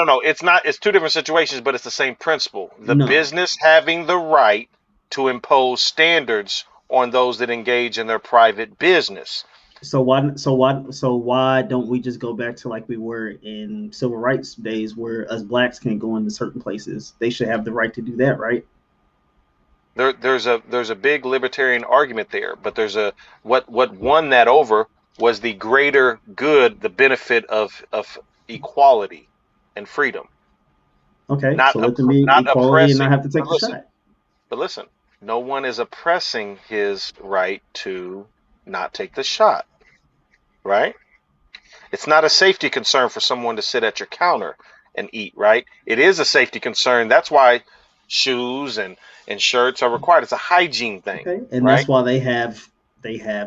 no. It's not. It's two different situations, but it's the same principle. The No. business having the right to impose standards on those that engage in their private business. So why don't we just go back to like we were in civil rights days, where us blacks can't go into certain places? They should have the right to do that, right? There's a big libertarian argument there, but there's a what won that over was the greater good, the benefit of equality and freedom, Okay, not so let them be not equality and not oppressing. have to But take the listen, shot. but listen, no one is oppressing his right to not take the shot, right? It's not a safety concern for someone to sit at your counter and eat, right? It is a safety concern. That's why shoes and shirts are required. It's a hygiene thing, Okay, and that's right? why they have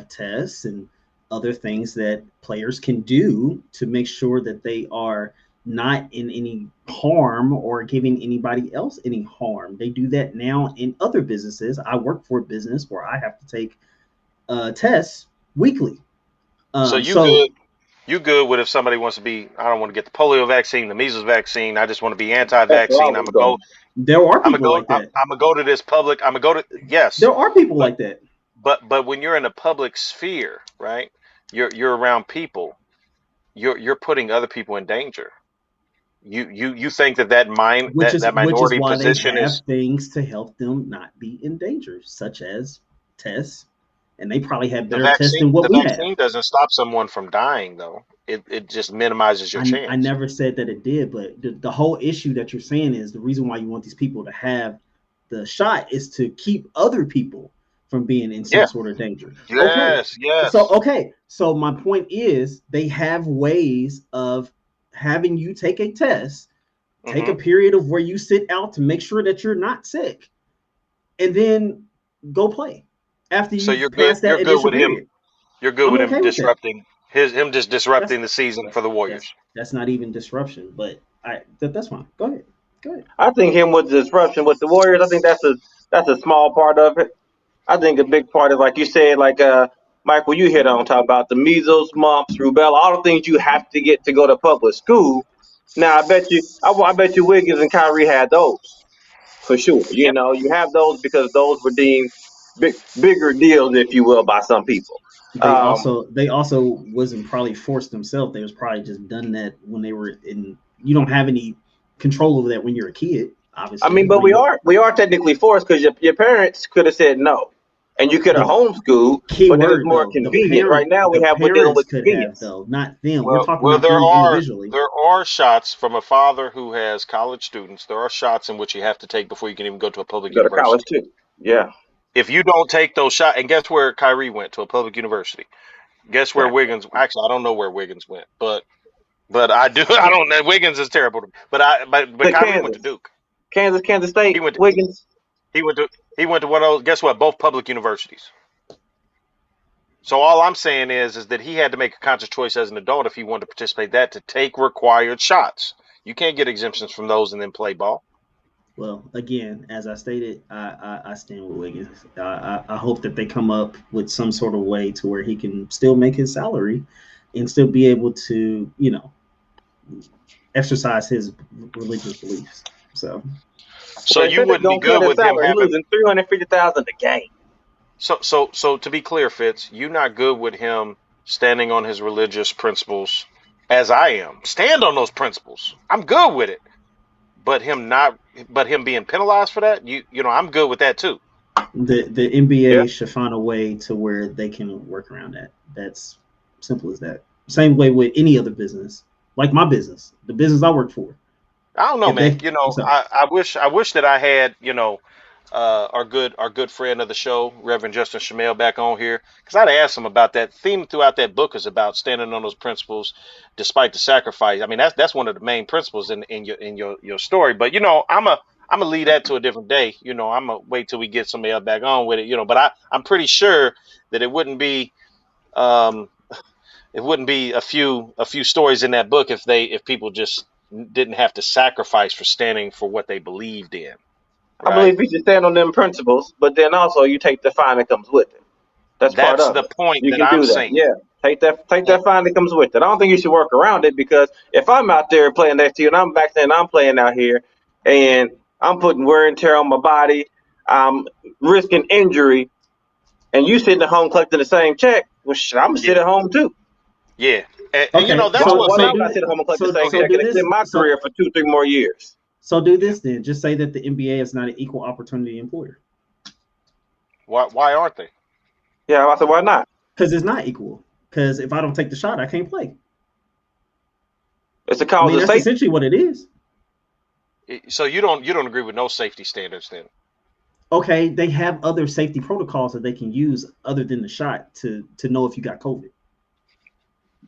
tests and other things that players can do to make sure that they are not in any harm or giving anybody else any harm. They do that now in other businesses. I work for a business where I have to take tests weekly. So Um, you so good? You good with if somebody wants to be? I don't want to get the polio vaccine, the measles vaccine. I just want to be That's where I anti-vaccine. I'm was gonna go. going. there are I'm gonna people go. like that. I'm gonna go to this public. I'm gonna go to yes, There are people but like that. but when you're in a public sphere, right? You're around people. You're putting other people in danger. You think which is that which is minority why they position have is things to help them not be in danger, such as tests, and they probably have the better tests than vaccine? what The we have. vaccine doesn't stop someone from dying, though. It just minimizes your I chance. never said that it did, but the whole issue that you're saying is the reason why you want these people to have the shot is to keep other people from being in some Yeah. sort of danger. Okay, Yes. Yes. so my point is they have ways of having you take a test, take a Hmm. period of where you sit out to make sure that you're not sick, and then go play after So you've you're good. passed that You're good initial with him. period. You're good I'm with him okay with that. disrupting him just That's disrupting the season for the that's Warriors. that's not even disruption, but that's fine. Go ahead. Go ahead. I think him with the disruption with the Warriors. I think that's a small part of it. I think a big part is like you said, like Michael, you hit on talk about the measles, mumps, rubella, all the things you have to get to go to public school. Now I bet you Wiggins and Kyrie had those for sure. You Yep. know, you have those because those were deemed bigger deals, if you will, by some people. They also wasn't probably forced themselves. They was probably just done that when they were in. You don't have any control over that when you're a kid, I obviously. mean, I but mean, but we are technically forced because your parents could have said no, and you could have the homeschooled, key but it was word more though, convenient. Right now, the we're dealing parents with could have convenience. though, not them. We're talking Well, about them individually. there are shots from a father who has college students. There are shots in which you have to take before you can even go to a public You go to college university. too. Yeah, If you don't take those shots, and guess where Kyrie went to a public university? Guess where yeah. Wiggins? Actually, I don't know where Wiggins went, but I do. I don't know. Wiggins is terrible, but To Kyrie went to Kansas, Duke. Kansas He State, went to, Wiggins. he went to he went to one of those. Guess what? Both public universities. So all I'm saying is that he had to make a conscious choice as an adult if he wanted to participate in that to take required shots. You can't get exemptions from those and then play ball. Well, again, as I stated, I stand with Wiggins. I hope that they come up with some sort of way to where he can still make his salary and still be able to, exercise his religious beliefs. So, So Well, they you said they're wouldn't be gonna cut good his with him salary. He having losing 350,000 a game. so to be clear, Fitz, you not good with him standing on his religious principles as I am. Stand on those principles. I'm good with it. But him being penalized for that, I'm good with that too. The Yeah. NBA should find a way to where they can work around that. That's simple as that. Same way with any other business, like my business, the business I work for. I don't know, If man. they so I wish that I had, our good friend of the show, Reverend Justin Shamel, back on here, because I'd asked him about that theme throughout that book is about standing on those principles despite the sacrifice. I mean, that's one of the main principles in your story. But I'm gonna leave that to a different day. I'm gonna wait till we get somebody else back on with it. But I'm pretty sure that um it wouldn't be a few stories in that book if people just didn't have to sacrifice for standing for what they believed in, I right? believe you should stand on them principles, but then also you take the fine that comes with it. That's part That's of the it. point You that can I'm do that. saying. Yeah. Take that fine that comes with it. I don't think you should work around it because if I'm out there playing next to you and I'm back there and I'm playing out here and I'm putting wear and tear on my body, I'm risking injury, and you sitting at home collecting the same check, well, shit, I'm gonna sit Yeah, at home too. yeah, and okay, that's what Why so not made. I sit at home and collect the Go same ahead. check do and this extend my career for 2, 3 more years? do Yeah. this then. Just say that the NBA is not an equal opportunity employer Why aren't they? Yeah, I said, why not? because it's not equal. Because if I don't take the shot, I can't play. It's a I cause mean, of that's safety. essentially what it is. So you don't agree with no safety standards then? Okay, they have other safety protocols that they can use other than the shot to know if you got COVID.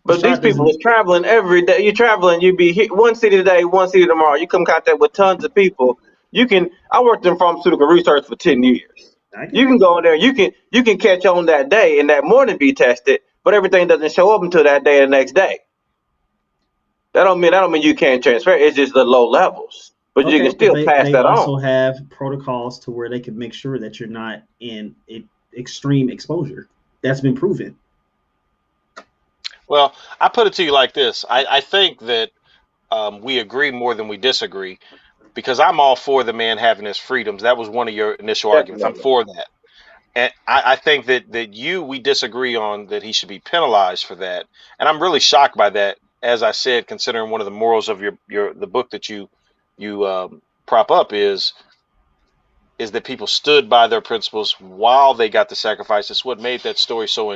The But these shot people doesn't. is traveling every day. You're traveling. You be hit one city today, one city tomorrow. You come in contact with tons of people. You can. I worked in pharmaceutical research for 10 years. I get You it. can go in there. You can catch on that day and that morning be tested, but everything doesn't show up until that day or the next day. That don't mean you can't transfer. It's just the low levels, but you can Okay, but still they pass they that on. also have protocols to where they can make sure that you're not in extreme exposure. That's been proven. Well, I put it to you like this. I think that we agree more than we disagree because I'm all for the man having his freedoms. That was one of your initial arguments. I'm Definitely. for that. And I think that we disagree on that he should be penalized for that. And I'm really shocked by that, as I said, considering one of the morals of the book that you prop up is that people stood by their principles while they got the sacrifice. It's what made that story so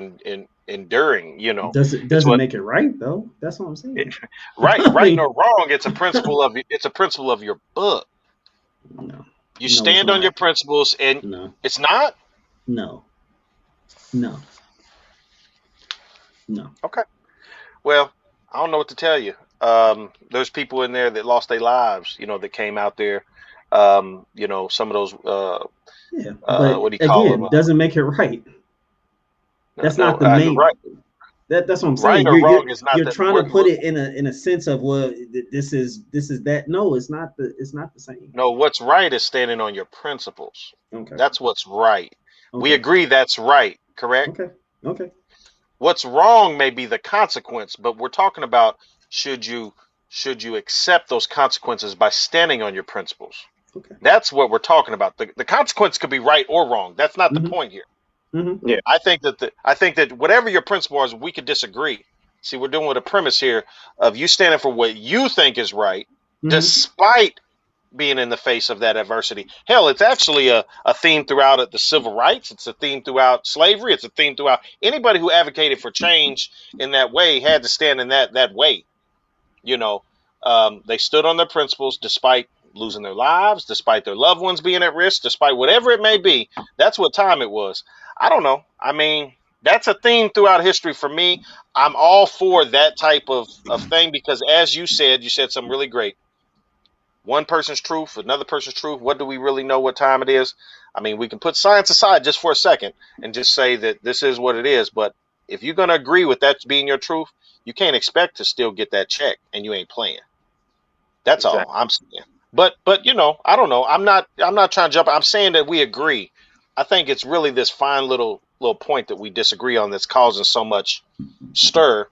enduring. It's Doesn't what make it right though. That's what I'm saying. I right mean, nor wrong. It's a principle of your book. no, You no, it's stand on your not. principles, and No, it's not no, no, no. okay. Well, I don't know what to tell you. There's people in there that lost their lives, that came out there. Some of those, Yeah, but what do you call them? again, doesn't make it right. No, That's no, not the main. right, That's what I'm right saying. or wrong is not You're that. trying to put it in a sense of, well, this is that. No, it's not the same. No, what's right is standing on your principles. Okay, That's what's right. We okay, agree that's right, correct? okay, okay, What's wrong may be the consequence, but we're talking about should you should you accept those consequences by standing on your principles? okay. That's what we're talking about. The consequence could be right or wrong. That's not the Mm-hmm. point here. Mm-hmm. Yeah. I think that whatever your principle is, we could disagree. See, we're doing with a premise here of you standing for what you think is right, Mm-hmm. despite being in the face of that adversity. Hell, it's actually a theme throughout the civil rights. It's a theme throughout slavery. It's a theme throughout anybody who advocated for change in that way had to stand in that way. You know, they stood on their principles despite losing their lives, despite their loved ones being at risk, despite whatever it may be. That's what time it was. I don't know. I mean, that's a theme throughout history for me. I'm all for that type of thing because, as you said something really great. One person's truth, another person's truth. What do we really know what time it is? I mean, we can put science aside just for a second and just say that this is what it is. But if you're going to agree with that being your truth, you can't expect to still get that check and you ain't playing. That's all Exactly. I'm saying. But I don't know. I'm not trying to jump. I'm saying that we agree. I think it's really this fine little point that we disagree on that's causing so much stir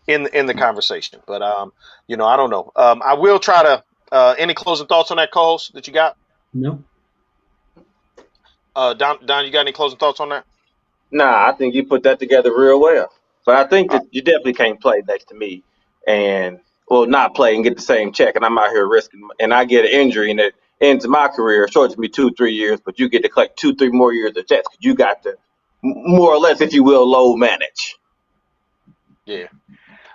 in the conversation. But I don't know. I will try to. Any closing thoughts on that, co-host, that you got? No. Don, you got any closing thoughts on that? Nah, I think you put that together real well. But I think Uh, that you definitely can't play next to me and not play and get the same check, and I'm out here risking, and I get an injury and it ends my career, shortens me 2-3 years, but you get to collect 2-3 more years of checks because you got to more or less, if you will, load manage. Yeah.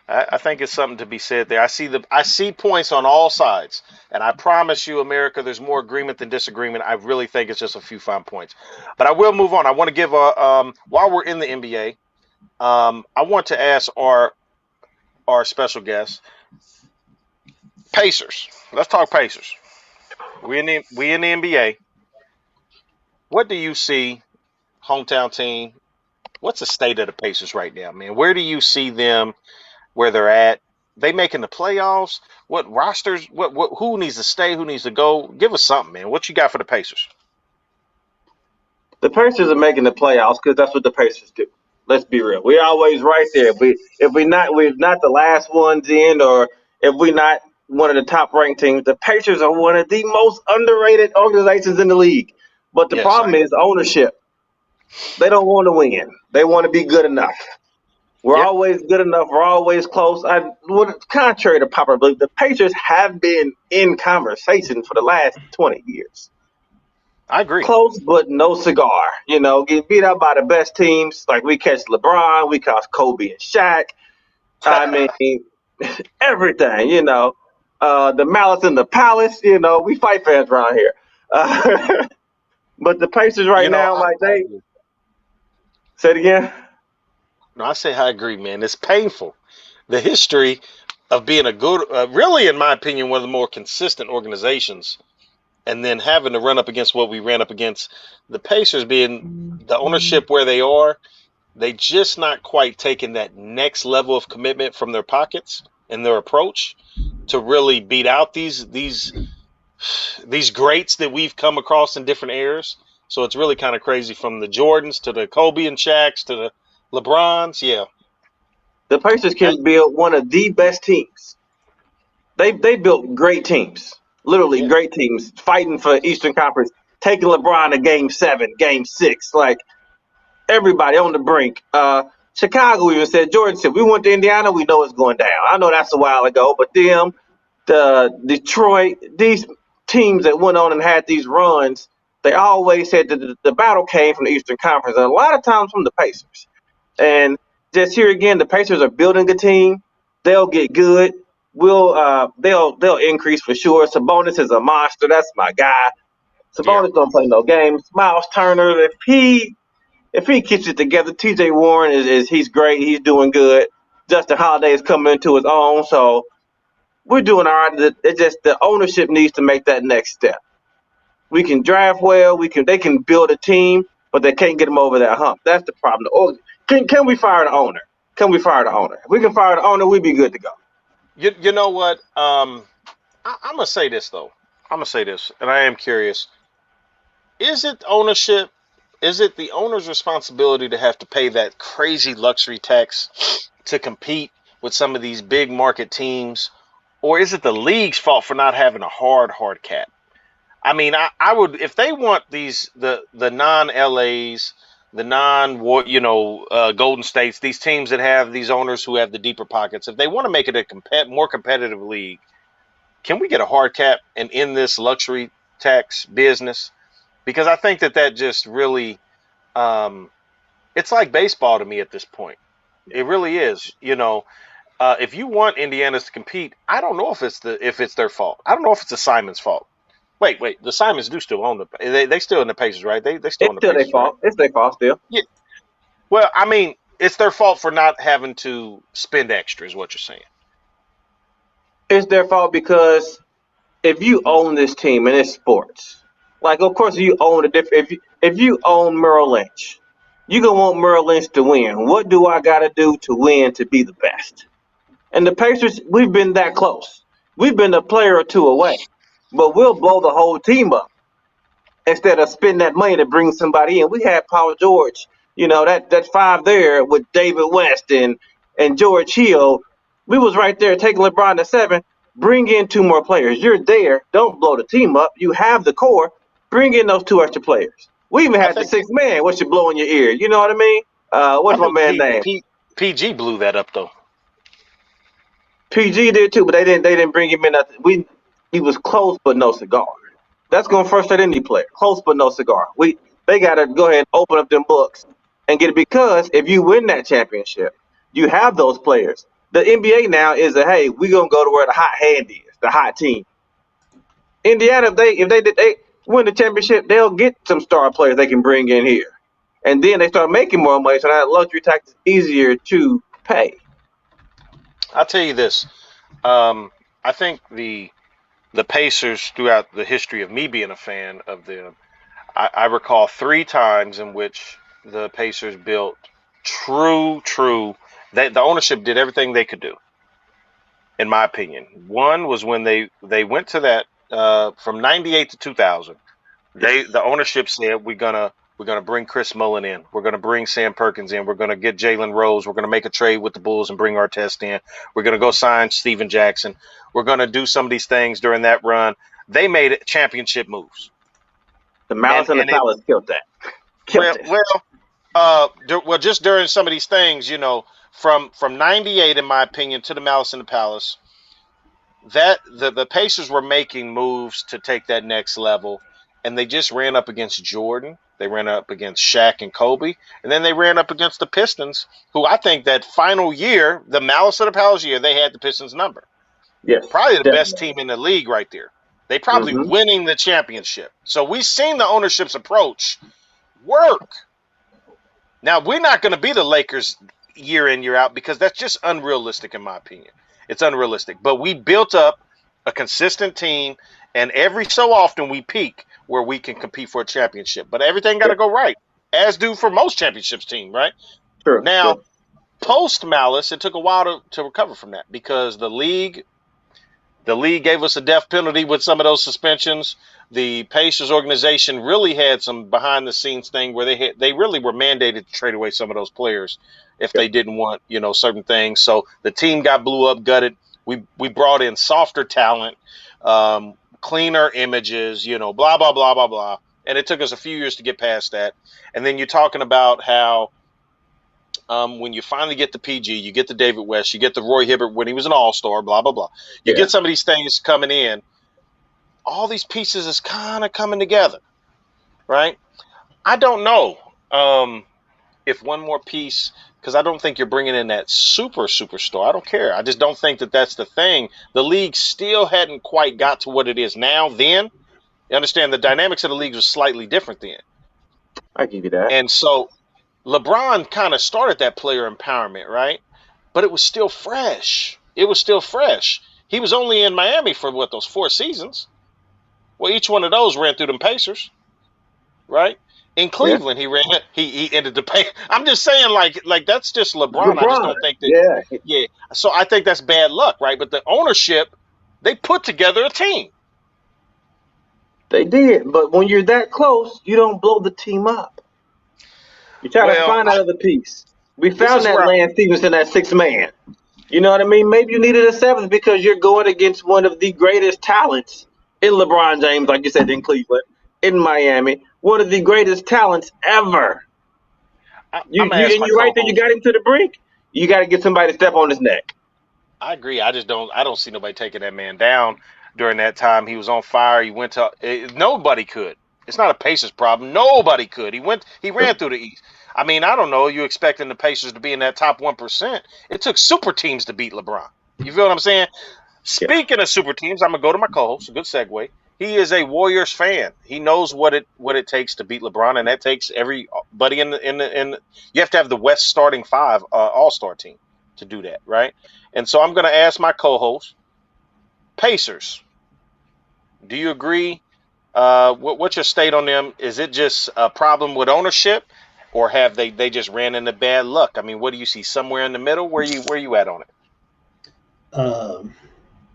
I think it's something to be said there. I see points on all sides, and I promise you, America, there's more agreement than disagreement. I really think it's just a few fine points, but I will move on. I want to give while we're in the NBA, I want to ask our special guest, Pacers. Let's talk Pacers. We in the NBA. What do you see, hometown team? What's the state of the Pacers right now, man? Where do you see them? Where they're at? They making the playoffs? What rosters? What? Who needs to stay? Who needs to go? Give us something, man. What you got for the Pacers? The Pacers are making the playoffs because that's what the Pacers do. Let's be real. We're always right there. We're not the last ones in, or if we're not one of the top ranked teams, the Pacers are one of the most underrated organizations in the league. But the Yes, I problem agree. is ownership. They don't want to win. They want to be good enough. We're Yeah, always good enough. We're always close. Contrary to popular belief, the Pacers have been in conversation for the last 20 years. I agree. Close, but no cigar. Get beat out by the best teams. Like we catch LeBron, we catch Kobe and Shaq. I mean, everything. The Malice in the Palace. We fight fans around here. But the Pacers right You know, now, like I they agree. say it again. No, I say I agree, man. It's painful. The history of being a good, really, in my opinion, one of the more consistent organizations, and then having to run up against what we ran up against, the Pacers being the ownership where they are, they just not quite taking that next level of commitment from their pockets and their approach to really beat out these greats that we've come across in different eras. So it's really kind of crazy, from the Jordans to the Kobe and Shaqs to the LeBrons. Yeah, The Pacers that, can build one of the best teams. They built great teams, literally yeah, great teams, fighting for Eastern Conference, taking LeBron to Game 7, Game 6, like everybody on the brink. Chicago even said, Jordan said, we went to Indiana, we know it's going down. I know that's a while ago, but the Detroit, these teams that went on and had these runs, they always said that the battle came from the Eastern Conference, and a lot of times from the Pacers. And just here again, the Pacers are building a team. They'll get good. They'll increase for sure. Sabonis is a monster. That's my guy. yeah. Sabonis don't play no games. Miles Turner, if he keeps it together, T.J. Warren is he's great. He's doing good. Justin Holiday is coming into his own. So we're doing all right. It's just the ownership needs to make that next step. We can draft well. They can build a team, but they can't get them over that hump. That's the problem. Can we fire the owner? Can we fire the owner? If we can fire the owner, we'd be good to go. You know what? I'm gonna say this though. I'm gonna say this, and I am curious. Is it ownership? Is it the owner's responsibility to have to pay that crazy luxury tax to compete with some of these big market teams, or is it the league's fault for not having a hard cap? I mean, I would, if they want the non LAs, the non Golden States, these teams that have these owners who have the deeper pockets, if they want to make it a more competitive league, can we get a hard cap and end this luxury tax business? Because I think that just really, it's like baseball to me at this point. It really is. If you want Indiana's to compete, I don't know if it's their fault. I don't know if it's the Simons' fault. Wait. The Simons do still own they still in the Pacers, right? They still It's own the still their Pacers, right? fault. It's their fault still. Yeah. Well, I mean, it's their fault for not having to spend extra, is what you're saying. It's their fault because if you own this team and it's sports, like of course you own a different. If you own Merrill Lynch, you gonna want Merrill Lynch to win. What do I gotta do to win to be the best? And the Pacers, we've been that close. We've been a player or two away, but we'll blow the whole team up instead of spending that money to bring somebody in. We had Paul George, that five there with David West and George Hill. We was right there taking LeBron to 7. Bring in 2 more players. You're there. Don't blow the team up. You have the core. Bring in those 2 extra players. We even I had the think 6th man. What you blow in your ear? You know what I mean? I What's my think man's name? PG blew that up though. PG did too, but they didn't bring him in. He was close but no cigar. That's going to frustrate any player. Close but no cigar. They got to go ahead and open up them books and get it, because if you win that championship, you have those players. The NBA now is hey, we're gonna go to where the hot hand is, the hot team. Indiana, if they win the championship, they'll get some star players they can bring in here, and then they start making more money. So that luxury tax is easier to pay. I'll tell you this. I think the Pacers, throughout the history of me being a fan of them, I recall 3 times in which the Pacers built true. The ownership did everything they could do, in my opinion. One was when they went to that from '98 to 2000. The ownership said we're gonna bring Chris Mullin in. We're gonna bring Sam Perkins in. We're gonna get Jalen Rose. We're gonna make a trade with the Bulls and bring Artest in. We're gonna go sign Steven Jackson. We're gonna do some of these things during that run. They made championship moves. The Malice and the Palace killed that. Well, just during some of these things, from '98, in my opinion, to the Malice and the Palace, that the Pacers were making moves to take that next level, and they just ran up against Jordan. They ran up against Shaq and Kobe, and then they ran up against the Pistons, who I think that final year, the Malice of the Palace year, they had the Pistons number. Yes, probably the definitely. best team in the league right there. They probably winning the championship. So we've seen the ownership's approach work. Now, we're not going to be the Lakers year in, year out, because that's just unrealistic, in my opinion. It's unrealistic. But we built up a consistent team, and every so often we peak where we can compete for a championship. But everything got to go right, as do for most championships team, right? True. Now, post-Malice, it took a while to recover from that, because the league gave us a death penalty with some of those suspensions. The Pacers organization really had some behind-the-scenes thing where they really were mandated to trade away some of those players if they didn't want, certain things. So the team got blew up, gutted. We brought in softer talent, cleaner images, blah, blah, blah, blah, blah. And it took us a few years to get past that. And then you're talking about how when you finally get the PG, you get the David West, you get the Roy Hibbert when he was an all-star, blah, blah, blah. You get some of these things coming in. All these pieces is kind of coming together, right? I don't know if one more piece, because I don't think you're bringing in that superstar. I don't care. I just don't think that that's the thing. The league still hadn't quite got to what it is now. Then, you understand, the dynamics of the league was slightly different then. I give you that. And so LeBron kind of started that player empowerment, right? But it was still fresh. He was only in Miami for those 4 seasons. Well, each one of those ran through them Pacers, right? In Cleveland, he ended the pay. I'm just saying, like that's just LeBron. I just don't think that. Yeah. So I think that's bad luck, right? But the ownership, they put together a team. They did, but when you're that close, you don't blow the team up. You try to find another piece. We found that Lance Stevenson, that 6th man. You know what I mean? Maybe you needed a 7th because you're going against one of the greatest talents in LeBron James, like you said, in Cleveland, in Miami, one of the greatest talents ever. You're right there. You got him to the brink. You got to get somebody to step on his neck. I agree. I don't see nobody taking that man down during that time. He was on fire. He went to nobody could. It's not a Pacers problem. Nobody could. He ran through the East. I mean, I don't know. You expecting the Pacers to be in that top 1%? It took super teams to beat LeBron. You feel what I'm saying? Speaking of super teams, I'm gonna go to my co-host. A good segue. He is a Warriors fan. He knows what it takes to beat LeBron, and that takes everybody in the. You have to have the West starting 5 All-Star team to do that, right? And so I'm gonna ask my co-host, Pacers. Do you agree? What's your state on them? Is it just a problem with ownership, or have they just ran into bad luck? I mean, what do you see? Somewhere in the middle? Where you at on it?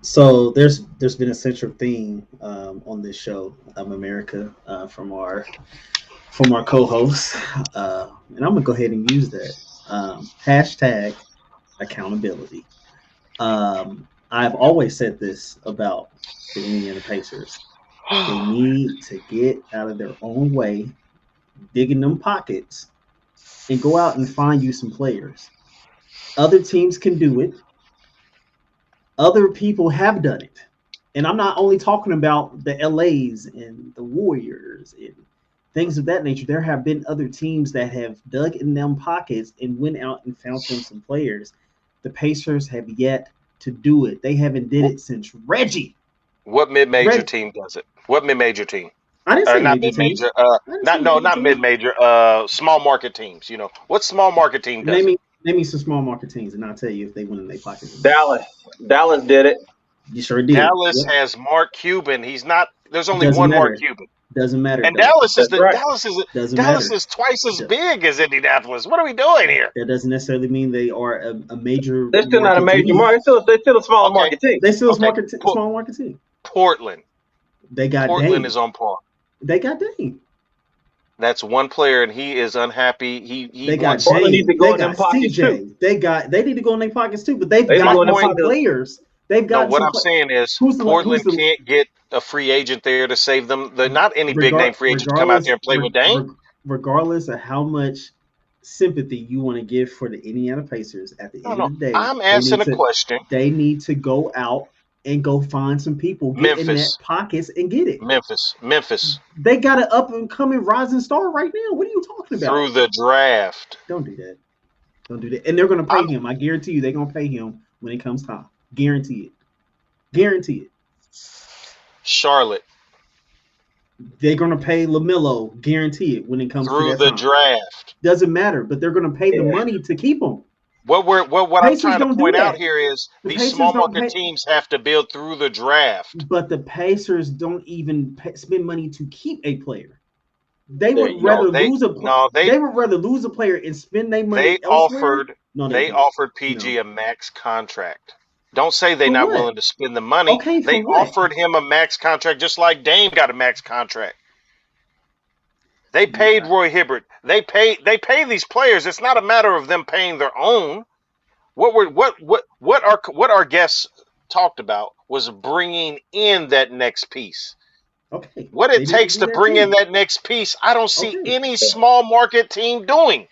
So there's been a central theme on this show, America, from our co-hosts, and I'm gonna go ahead and use that hashtag accountability. I've always said this about the Indiana Pacers. They need to get out of their own way, dig in them pockets, and go out and find you some players. Other teams can do it. Other people have done it. And I'm not only talking about the LAs and the Warriors and things of that nature. There have been other teams that have dug in them pockets and went out and found them some players. The Pacers have yet to do it. They haven't did it since Reggie. What mid-major Reg, team does it? What mid-major team? I didn't say Not major team. mid-major. I didn't say major Not team. mid-major. Small market teams. You know, what small market team does Name it? me name me some small market teams, and I'll tell you if they win in their pockets. Dallas did it. You sure did. Dallas Yep. has Mark Cuban. He's not. There's only Doesn't one Mark matter. Cuban, Doesn't matter and though. That's right. Doesn't Dallas matter. is twice as big as Indianapolis. What are we doing here? That doesn't necessarily mean they are a major They're still not a market major team. market. They're still a small Okay, market team. They still okay. small market team. Portland. They got Portland Dame. is on par. They got Dame. That's one player, and he is unhappy. He They got wants. Portland needs Dame. to go They in them got pockets too. CJ. They need to go in their pockets too. But they've They need to go in gotten them some pockets. players. They've No, gotten what some. I'm saying is Who's Portland the can't get a free agent there to save them. They're not any big name free agent to come out regardless there and play with Dame. regardless of how much sympathy you want to give for the Indiana Pacers, at the No, end no. of the day, I'm asking a question. they need to go out and go find some people, get in that Memphis, pockets and get it. Memphis They got an up and coming rising star right now. What are you talking about? through the draft. Don't do that. Don't do that. And they're gonna pay I'm him. I guarantee you they're gonna pay him when it comes time. Guarantee it. Guarantee it. Charlotte They're gonna pay LaMelo. Guarantee it when it comes to through that the time. draft. Doesn't matter, but they're gonna pay the Yeah. money to keep him. What I'm Pacers trying to don't do point out that. here is The these Pacers small don't market pay, teams have to build through the draft. but the Pacers don't even spend money to keep a player. They There would you go. rather They lose a no they they would rather lose a player and spend their they money elsewhere. offered No, they they don't. offered No. PG a max contract. Don't say they're For not what? willing to spend the money. Okay, for They what? offered him a max contract just like Dame got a max contract. They paid Roy Hibbert. They pay these players. It's not a matter of them paying their own. What our guests talked about was bringing in that next piece. Okay. What They it need to takes do to that bring in too. that next piece, I don't see Okay. any small market team doing.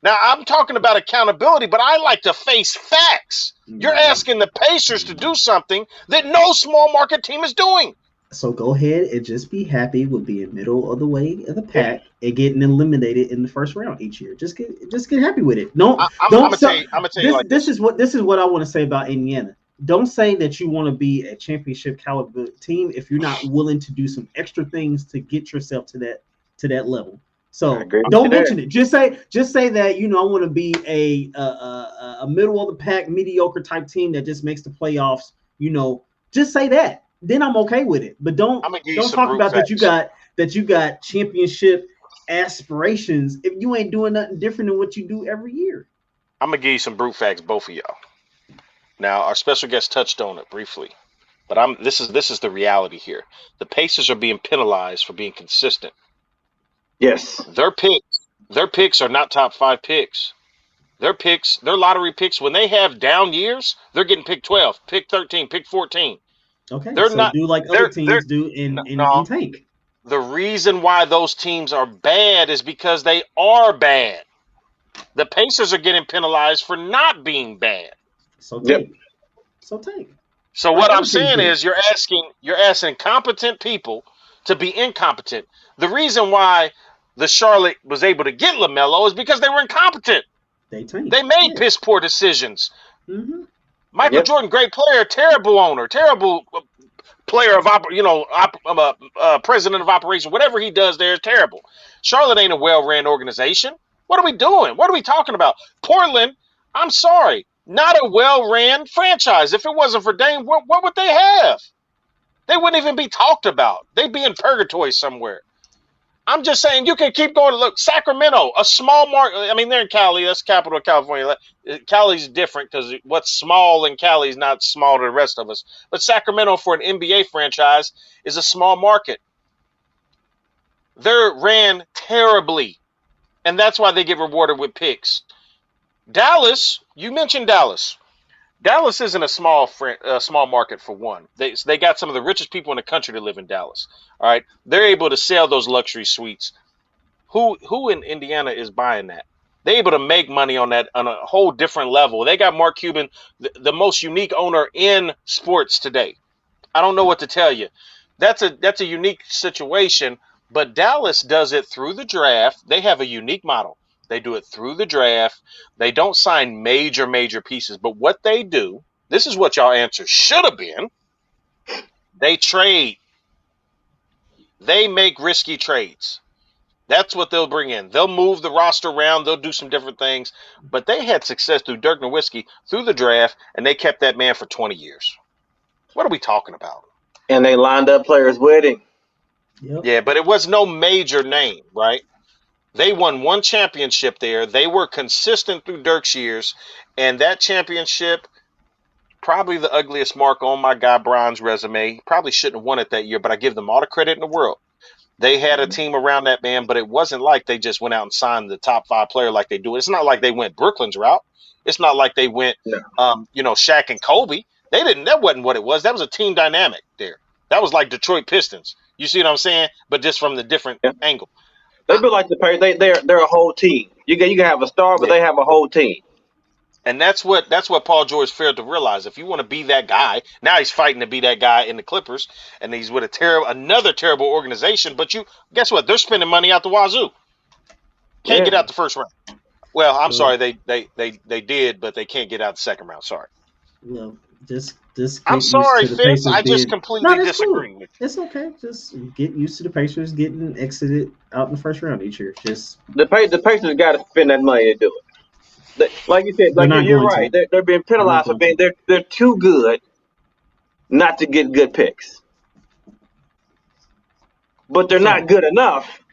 Now, I'm talking about accountability, but I like to face facts. You're asking the Pacers to do something that no small market team is doing. So go ahead and just be happy with being middle of the way of the Yeah. pack and getting eliminated in the first round each year. Just get happy with it. Don't I'm don't gonna tell so, you. I'm gonna tell you this like this. this is what I want to say about Indiana. Don't say that you want to be a championship caliber team if you're not willing to do some extra things to get yourself to that level. I So agree with don't you there. mention it. Just say that I want to be a middle of the pack mediocre type team that just makes the playoffs. Just say that. Then I'm okay with it. But I'm gonna give you don't some talk brute about facts. that you got championship aspirations if you ain't doing nothing different than what you do every year. I'm gonna give you some brute facts, both of y'all. Now, our special guest touched on it briefly, but this is the reality here. The Pacers are being penalized for being consistent. Yes. Their picks are not top 5 picks. Their lottery picks, when they have down years, they're getting pick 12, pick 13, pick 14. Okay, They're so not. do like other teams do in No. tank. The reason why those teams are bad is because they are bad. The Pacers are getting penalized for not being bad. So Yep. tank. So tank. So Like what other I'm teams saying do. is you're asking competent people to be incompetent. The reason why the Charlotte was able to get LaMelo is because they were incompetent. They tank. They made Yeah. piss poor decisions. Mm-hmm. Michael Yep. Jordan, great player, terrible owner, terrible player of president of operations. Whatever he does there is terrible. Charlotte ain't a well-ran organization. What are we doing? What are we talking about? Portland, I'm sorry, not a well-ran franchise. If it wasn't for Dame, what would they have? They wouldn't even be talked about. They'd be in purgatory somewhere. I'm just saying you can keep going. Look, Sacramento, a small market. I mean, they're in Cali. That's capital of California. Cali's different because what's small in Cali is not small to the rest of us. But Sacramento, for an NBA franchise, is a small market. They're ran terribly, and that's why they get rewarded with picks. Dallas, you mentioned Dallas. Dallas isn't a small market for one. They got some of the richest people in the country to live in Dallas. All right, they're able to sell those luxury suites. Who in Indiana is buying that? They're able to make money on that on a whole different level. They got Mark Cuban, the most unique owner in sports today. I don't know what to tell you. That's a unique situation, but Dallas does it through the draft. They have a unique model. They do it through the draft. They don't sign major pieces, but what they do, this is what y'all answer should have been. They trade. They make risky trades. That's what they'll bring in. They'll move the roster around. They'll do some different things. But they had success through Dirk Nowitzki through the draft, and they kept that man for 20 years. What are we talking about? And they lined up players with him. Yep. Yeah, but it was no major name, right? They won one championship there. They were consistent through Dirk's years, and that championship, probably the ugliest mark on my guy Bron's resume. Probably shouldn't have won it that year, but I give them all the credit in the world. They had a team around that man, but it wasn't like they just went out and signed the top 5 player like they do. It's not like they went Brooklyn's route. It's not like they went, Shaq and Kobe. They didn't. That wasn't what it was. That was a team dynamic there. That was like Detroit Pistons. You see what I'm saying? But just from the different angle. They be like the Patriots. They're a whole team. You can have a star, but they have a whole team. And that's what Paul George failed to realize. If you want to be that guy, now he's fighting to be that guy in the Clippers, and he's with another terrible organization. But guess what? They're spending money out the wazoo. Can't get out the first round. Well, I'm sorry, they did, but they can't get out the second round. Sorry. Well, just I'm sorry, Fitz. I just completely disagree. Cool. It's okay. Just get used to the Pacers getting exited out in the first round each year. Just the Pacers got to spend that money to do it. Like you said, you're right. They're being penalized for being they're too good not to get good picks, but they're not good enough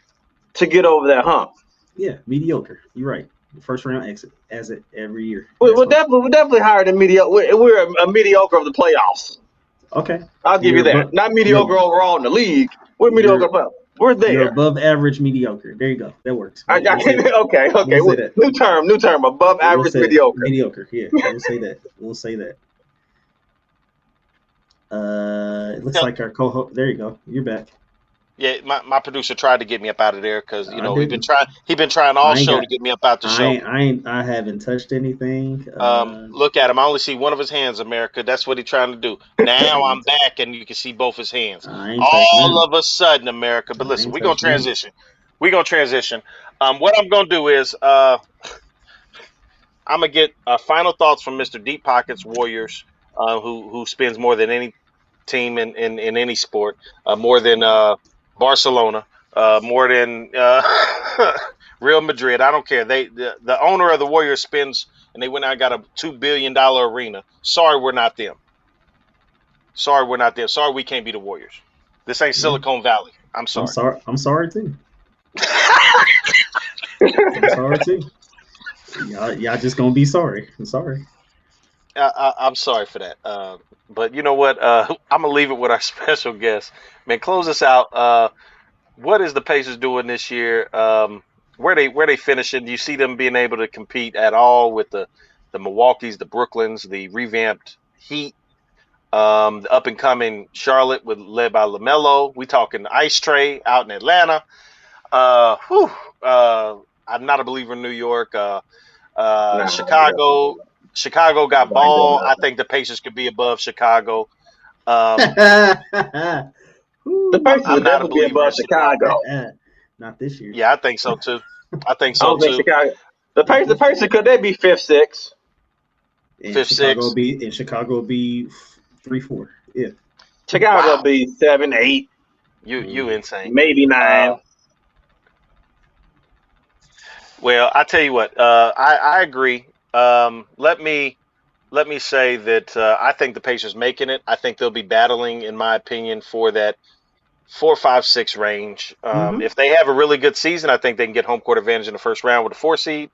to get over that hump. Yeah, mediocre. You're right. First round exit as it every year. We're definitely higher than mediocre. We're a mediocre of the playoffs. Okay, I'll give you that. Not mediocre overall in the league. We're mediocre. We're there. You're above average mediocre. There you go. That works. Okay. We'll New term. Above average mediocre. Mediocre. Yeah, we'll say that. It looks like our co-host. There you go. You're back. Yeah, my producer tried to get me up out of there because he's been trying all show to get me up out the show. I haven't touched anything. Look at him. I only see one of his hands, America. That's what he's trying to do. Now I'm back and you can see both his hands. All of a sudden, America. But listen, we're gonna transition. What I'm gonna do is I'm gonna get final thoughts from Mr. Deep Pockets Warriors, who spends more than any team in any sport, more than Barcelona, more than Real Madrid. I don't care. The owner of the Warriors spends, and they went out and got a $2 billion arena. Sorry, we're not them. Sorry, we can't be the Warriors. This ain't Silicon Valley. I'm sorry. I'm sorry too. I'm sorry too. Y'all just gonna be sorry. I'm sorry. I'm sorry for that. But you know what? I'm gonna leave it with our special guest. Man, close us out. What is the Pacers doing this year? Where they finishing? Do you see them being able to compete at all with the Milwaukees, the Brooklyns, the revamped Heat, the up and coming Charlotte led by LaMelo? We talking Ice Tray out in Atlanta. I'm not a believer in New York. Chicago got ball. I think the Pacers could be above Chicago. The Pacers will definitely be above Chicago. Not this year. Yeah, I think so too. The Pacers could they be 5th, 6th? Chicago will be 3-4. Yeah. Chicago will be 7, 8. You insane. Maybe 9. Well, I tell you what. I agree. Let me say that I think the Pacers making it. I think they'll be battling, in my opinion, for that 4, 5, 6 range. If they have a really good season, I think they can get home court advantage in the first round with a 4 seed.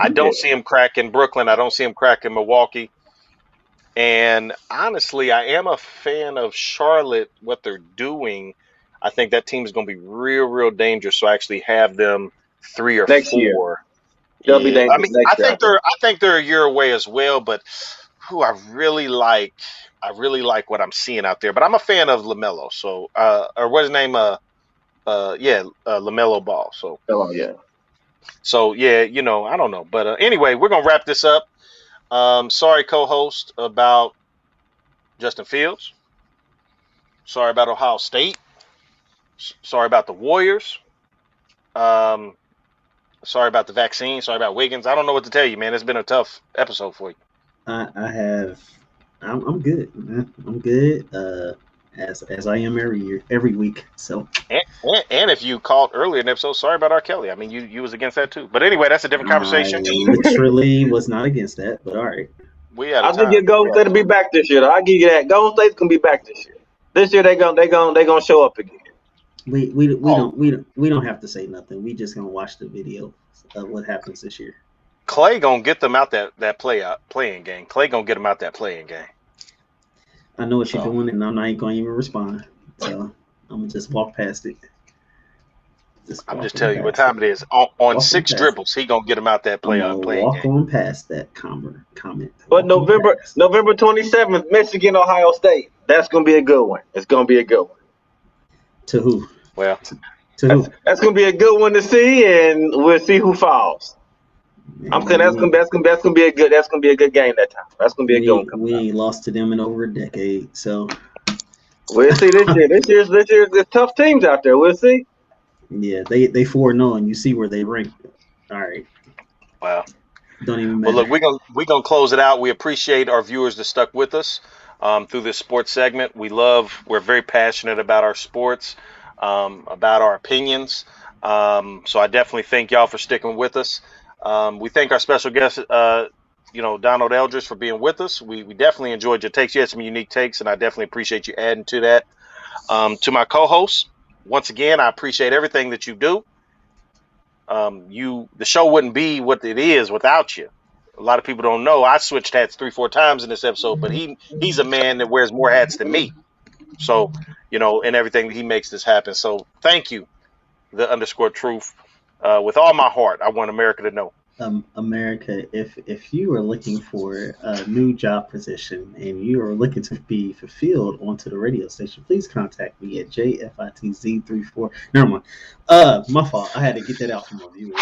I don't see them cracking Brooklyn. I don't see them cracking Milwaukee. And honestly, I am a fan of Charlotte, what they're doing. I think that team is going to be real, real dangerous. So I actually have them 3 or next 4. Year. They'll be dangerous next year. I think they're a year away as well, but I really like what I'm seeing out there. But I'm a fan of LaMelo, so or what's his name? LaMelo Ball. So yeah. So yeah, I don't know. But anyway, we're gonna wrap this up. Sorry, co-host, about Justin Fields. Sorry about Ohio State. Sorry about the Warriors. Um, sorry about the vaccine. Sorry about Wiggins. I don't know what to tell you, man. It's been a tough episode for you. I'm good, man. I'm good. As I am every week. So And if you called earlier in the episode, sorry about R. Kelly. I mean, you was against that too. But anyway, that's a different conversation. I literally was not against that, but all right. We out I of think time. your Golden State will be back this year. I'll give you that. Golden State's gonna be back this year. This year they gonna show up again. We don't have to say nothing. We just gonna watch the video of what happens this year. Clay gonna get them out that playing game. Clay gonna get them out that playing game. I know what you're doing, and I'm not going to even respond. So I'm gonna just walk past it. I'm just telling you what time it is. On 6 dribbles, he gonna get them out that playing game. Walk on past that comment. But November 27th, Michigan, Ohio State. That's gonna be a good one. It's gonna be a good one. To who? Well, to who? That's gonna be a good one to see, and we'll see who falls. Man, I'm saying that's gonna be a good game that time. That's gonna be a good one. We ain't lost to them in over a decade, so we'll see this year. This year's there's tough teams out there. We'll see. Yeah, they 4-0, and you see where they rank. All right. Wow. Don't even matter. Well, look, we're gonna close it out. We appreciate our viewers that stuck with us through this sports segment. We're very passionate about our sports, about our opinions. So I definitely thank y'all for sticking with us. We thank our special guest, Donald Eldridge, for being with us. We definitely enjoyed your takes. You had some unique takes, and I definitely appreciate you adding to that. To my co-hosts, once again, I appreciate everything that you do. The show wouldn't be what it is without you. A lot of people don't know I switched hats 3-4 times in this episode, but he's a man that wears more hats than me. So, and everything that he makes this happen. So thank you, _truth. With all my heart, I want America to know. America, if you are looking for a new job position and you are looking to be fulfilled onto the radio station, please contact me at JFITZ34. Never mind. My fault. I had to get that out from my viewers.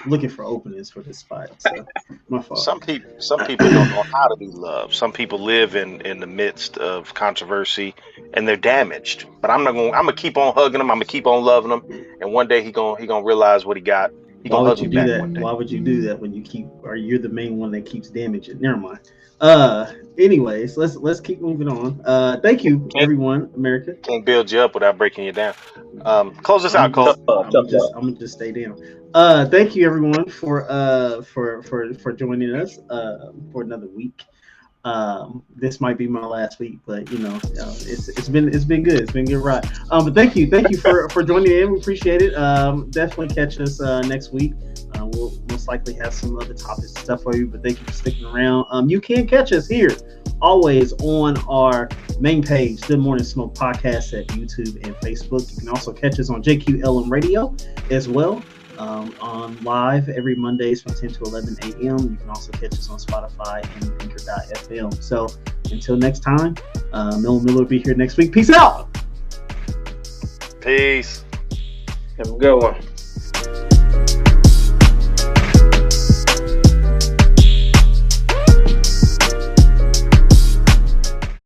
Looking for openings for this spot. So my fault. Some people don't know how to be loved. Some people live in the midst of controversy and they're damaged. But I'm gonna keep on hugging them. I'm gonna keep on loving them. And one day he gonna realize what he got. Why would you do that? Why would you do that when you're the main one that keeps damaging? Never mind. Anyways, let's keep moving on. Thank you, everyone. America can't build you up without breaking you down. Close this out, Cole. I'm gonna just stay down. Thank you, everyone, for joining us for another week. This might be my last week, but it's been good. It's been a good ride. But thank you for joining in. We appreciate it. Definitely catch us next week. We'll most likely have some other topics and stuff for you, but thank you for sticking around. You can catch us here always on our main page, Good Morning Smoke Podcast at YouTube and Facebook. You can also catch us on JQLM Radio as well. On live every Mondays from 10 to 11 a.m. You can also catch us on Spotify and Anchor.fm. So until next time, Miller will be here next week. Peace out. Peace. Have a good one.